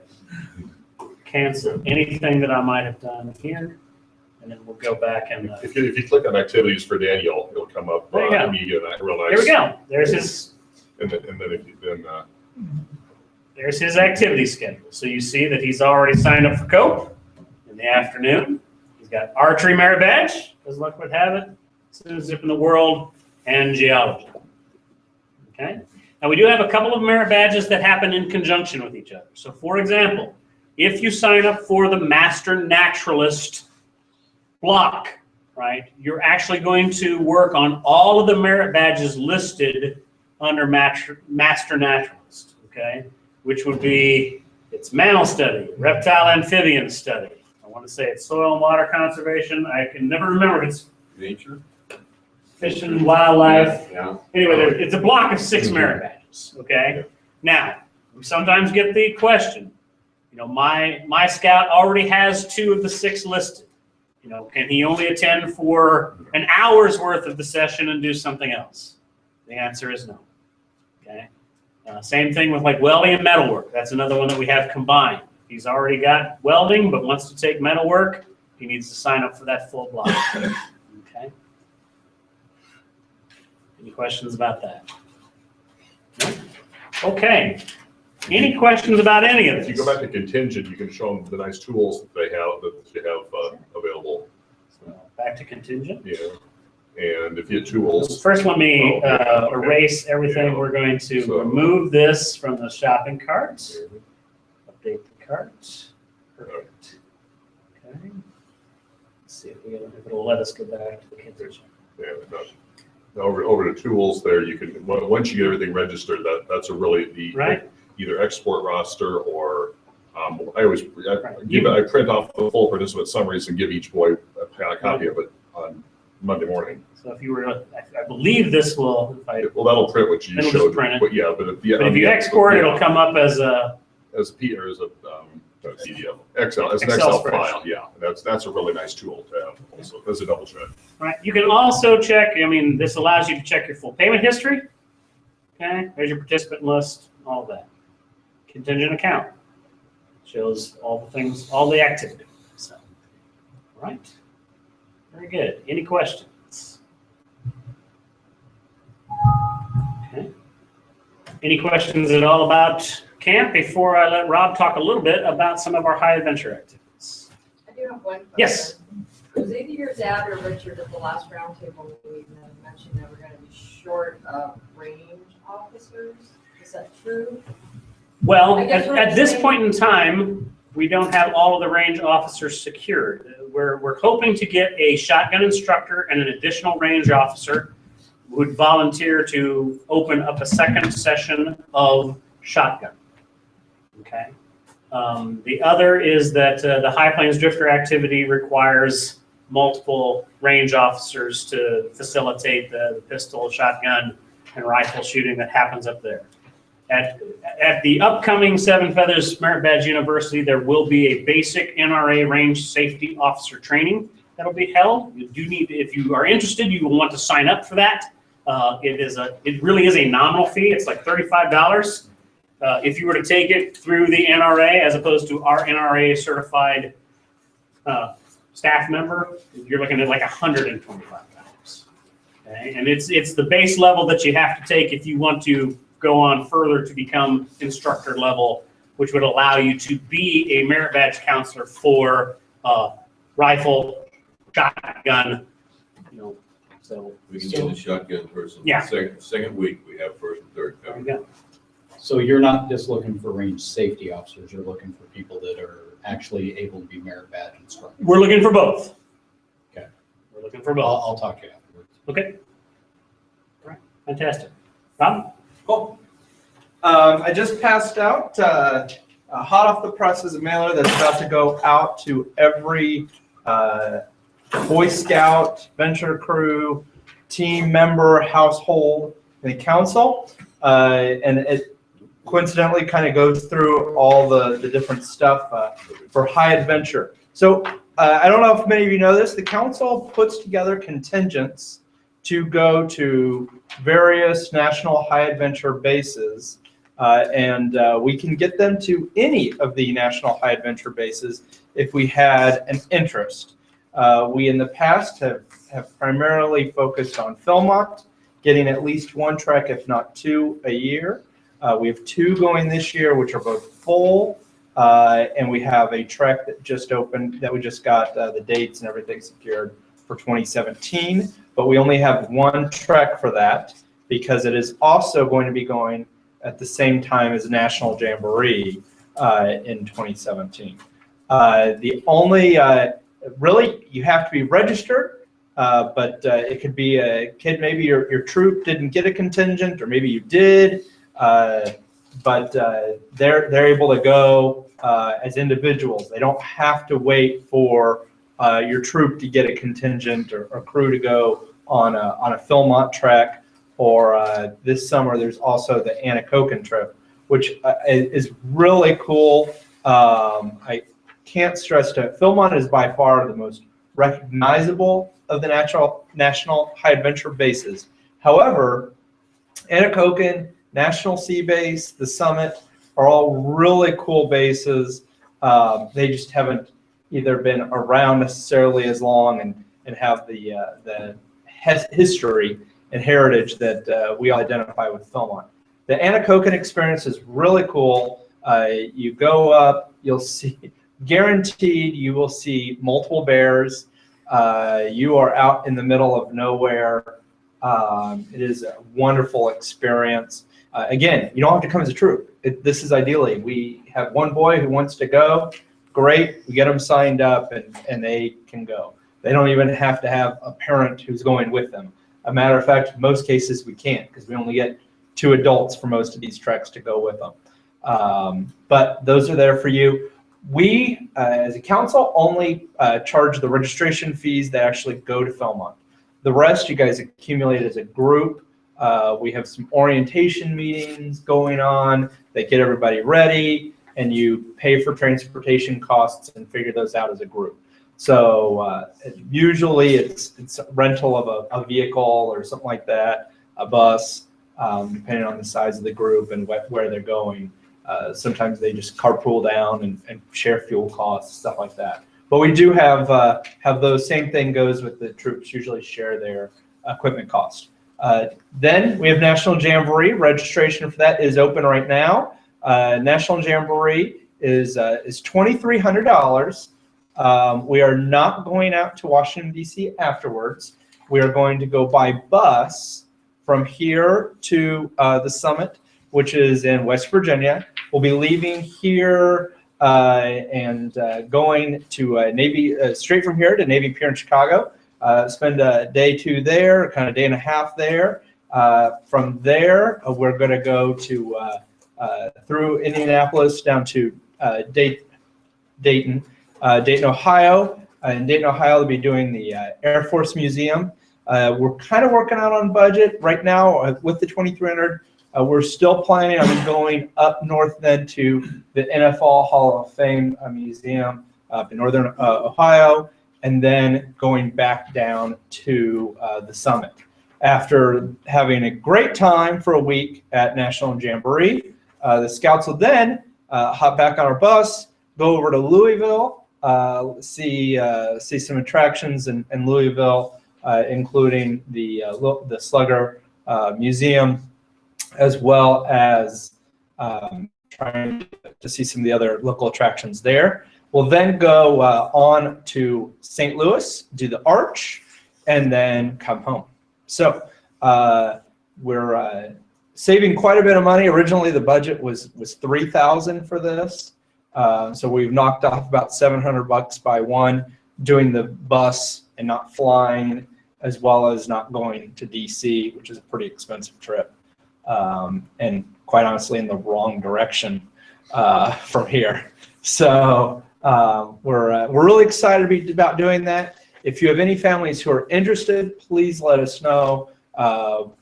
cancel anything that I might have done here, and then we'll go back and. if you click on activities for Daniel, it'll come up There you go. immediately, real nice. Here we go. There's his. And then if you There's his activity schedule. So you see that he's already signed up for COPE in the afternoon. He's got archery merit badge, as luck would have it, citizenship in the world, and geology. Okay. Now we do have a couple of merit badges that happen in conjunction with each other. So for example, if you sign up for the Master Naturalist block, right, you're actually going to work on all of the merit badges listed under Master Naturalist, okay, which would be its mammal study, reptile amphibian study. I want to say it's soil and water conservation. I can never remember if it's Nature? fish and wildlife. Yeah. Anyway, it's a block of 6 merit badges, okay? Now, we sometimes get the question, you know, my scout already has 2 of the 6 listed. You know, can he only attend for an hour's worth of the session and do something else? The answer is no, okay? Same thing with like welding and metalwork. That's another one that we have combined. He's already got welding, but wants to take metalwork, he needs to sign up for that full block, okay? Any questions about that? No? Okay. Any questions about any of this? If you go back to contingent, you can show them the nice tools that they have, that you have available. So back to contingent. Yeah. And if you have tools. First, let me okay. erase everything. Yeah. We're going to So- remove this from the shopping cart. Update the cart. Perfect. Okay. Let's see if it'll let us go back to the contingent. Yeah, no. Over to tools there, you can, once you get everything registered, that's a really Right. either export roster or I always Right. I print off the full participant summaries and give each boy a copy of it on Monday morning. So if you were, I believe this will, if I, Well, that'll print what you It'll just showed. print it. But yeah, but but if you export, it'll come up as a, as a P or as a PDF. Excel, it's an Excel Excel file, spreadsheet. yeah. That's a really nice tool to have also. That's a double check. Right. You can also check, I mean, this allows you to check your full payment history. Okay, there's your participant list, all of that. Contingent account shows all the things, all the activity. So, all right. Very good. Any questions? Okay. Any questions at all about camp before I let Rob talk a little bit about some of our high adventure activities? I do have one question. Yes. Was either your dad or Richard at the last roundtable meeting that mentioned that we're gonna be short of range officers? Is that true? Well, I guess at this point in time, we don't have all of the range officers secured. We're hoping to get a shotgun instructor and an additional range officer who would volunteer to open up a second session of shotgun. Okay. The other is that the High Plains Drifter activity requires multiple range officers to facilitate the pistol, shotgun, and rifle shooting that happens up there. At the upcoming Seven Feathers Merit Badge University, there will be a basic NRA range safety officer training that'll be held. You do need, if you are interested, you will want to sign up for that. It really is a nominal fee. It's like $35. If you were to take it through the NRA as opposed to our NRA certified staff member, you're looking at like $125. Okay? And it's the base level that you have to take if you want to go on further to become instructor level, which would allow you to be a merit badge counselor for rifle, shotgun, so. We can get a shotgun person. Yeah. Second week, we have first and third There we covered. go. So you're not just looking for range safety officers, you're looking for people that are actually able to be merit badge instructors. We're looking for both. Okay. We're looking for I'll, both. I'll talk to you afterwards. Okay. All right. Fantastic. Rob? Cool. I just passed out, hot off the press is a mailer that's about to go out to every Boy Scout, venture crew, team member, household, and council. And it coincidentally kind of goes through all the different stuff for high adventure. So I don't know if many of you know this, the council puts together contingents to go to various national high adventure bases. And we can get them to any of the national high adventure bases if we had an interest. We in the past have primarily focused on Philmont, getting at least one trek, if not two, a year. We have two going this year, which are both full. And we have a trek that just opened, that we just got the dates and everything secured for 2017. But we only have one trek for that because it is also going to be going at the same time as National Jamboree in 2017. The only, really, you have to be registered, but it could be a kid, maybe your troop didn't get a contingent, or maybe you did, but they're able to go as individuals. They don't have to wait for your troop to get a contingent or crew to go on a Philmont trek. Or this summer, there's also the Anacocan trip, which is really cool. I can't stress to it. Philmont is by far the most recognizable of the national high adventure bases. However, Anacocan, National Sea Base, the Summit are all really cool bases. They just haven't either been around necessarily as long and have the history and heritage that we all identify with Philmont. The Anacocan experience is really cool. You go up, you'll see, guaranteed you will see multiple bears. You are out in the middle of nowhere. It is a wonderful experience. Again, you don't have to come as a troop. This is ideally, we have one boy who wants to go, great, we get them signed up and they can go. They don't even have to have a parent who's going with them. A matter of fact, most cases we can't because we only get 2 adults for most of these treks to go with them. But those are there for you. We, as a council, only charge the registration fees that actually go to Philmont. The rest you guys accumulate as a group. We have some orientation meetings going on that get everybody ready. and you pay for transportation costs and figure those out as a group. So usually it's rental of a vehicle or something like that, a bus, depending on the size of the group and where they're going. Sometimes they just carpool down and share fuel costs, stuff like that. But we do have those. Same thing goes with the troops, usually share their equipment costs. Then we have National Jamboree. Registration for that is open right now. National Jamboree is $2,300. We are not going out to Washington, D.C. afterwards. We are going to go by bus from here to the summit, which is in West Virginia. We'll be leaving here and going to Navy, straight from here to Navy Pier in Chicago. Spend a day, 2 there, kind of day and a half there. From there, we're going to go to through Indianapolis down to Dayton, Ohio. In Dayton, Ohio, they'll be doing the Air Force Museum. We're kind of working out on budget right now with the 2,300. We're still planning on going up north then to the NFL Hall of Fame Museum up in northern Ohio, and then going back down to the summit. After having a great time for a week at National Jamboree, the Scouts will then hop back on our bus, go over to Louisville, see some attractions in Louisville, including the Slugger Museum, as well as trying to see some of the other local attractions there. We'll then go on to St. Louis, do the Arch, and then come home. So we're saving quite a bit of money. Originally, the budget was $3,000 for this. So we've knocked off about $700 by one, doing the bus and not flying, as well as not going to DC, which is a pretty expensive trip. And quite honestly, in the wrong direction from here. So we're really excited about doing that. If you have any families who are interested, please let us know.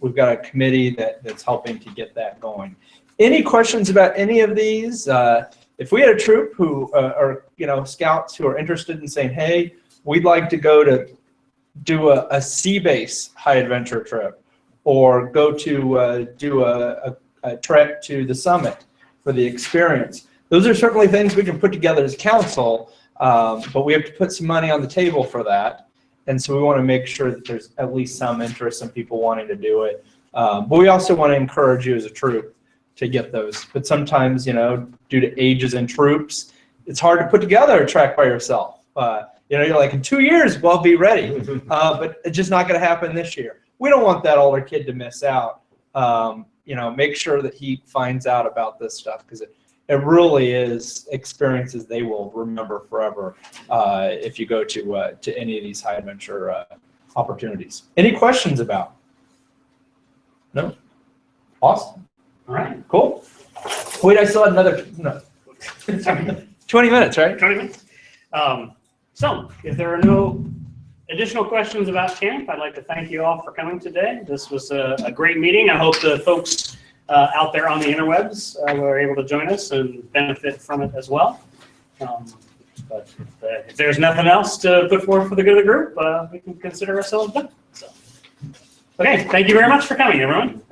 We've got a committee that's helping to get that going. Any questions about any of these? If we had a troop who are scouts who are interested in saying, hey, we'd like to go to do a sea base high adventure trip, or go to do a trek to the summit for the experience. Those are certainly things we can put together as council, but we have to put some money on the table for that. And so we want to make sure that there's at least some interest, some people wanting to do it. But we also want to encourage you as a troop to get those. But sometimes, due to ages and troops, it's hard to put together a trek by yourself. You're like, in 2 years, we'll be ready. But it's just not going to happen this year. We don't want that older kid to miss out. Make sure that he finds out about this stuff, because it really is experiences they will remember forever if you go to any of these high adventure opportunities. Any questions about? No? Awesome. All right. Cool. Wait, I still had another 20 minutes, right? 20 minutes. So if there are no additional questions about camp, I'd like to thank you all for coming today. This was a great meeting. I hope the folks out there on the interwebs were able to join us and benefit from it as well. But if there's nothing else to put forward for the good of the group, we can consider ourselves done. So, okay, thank you very much for coming, everyone.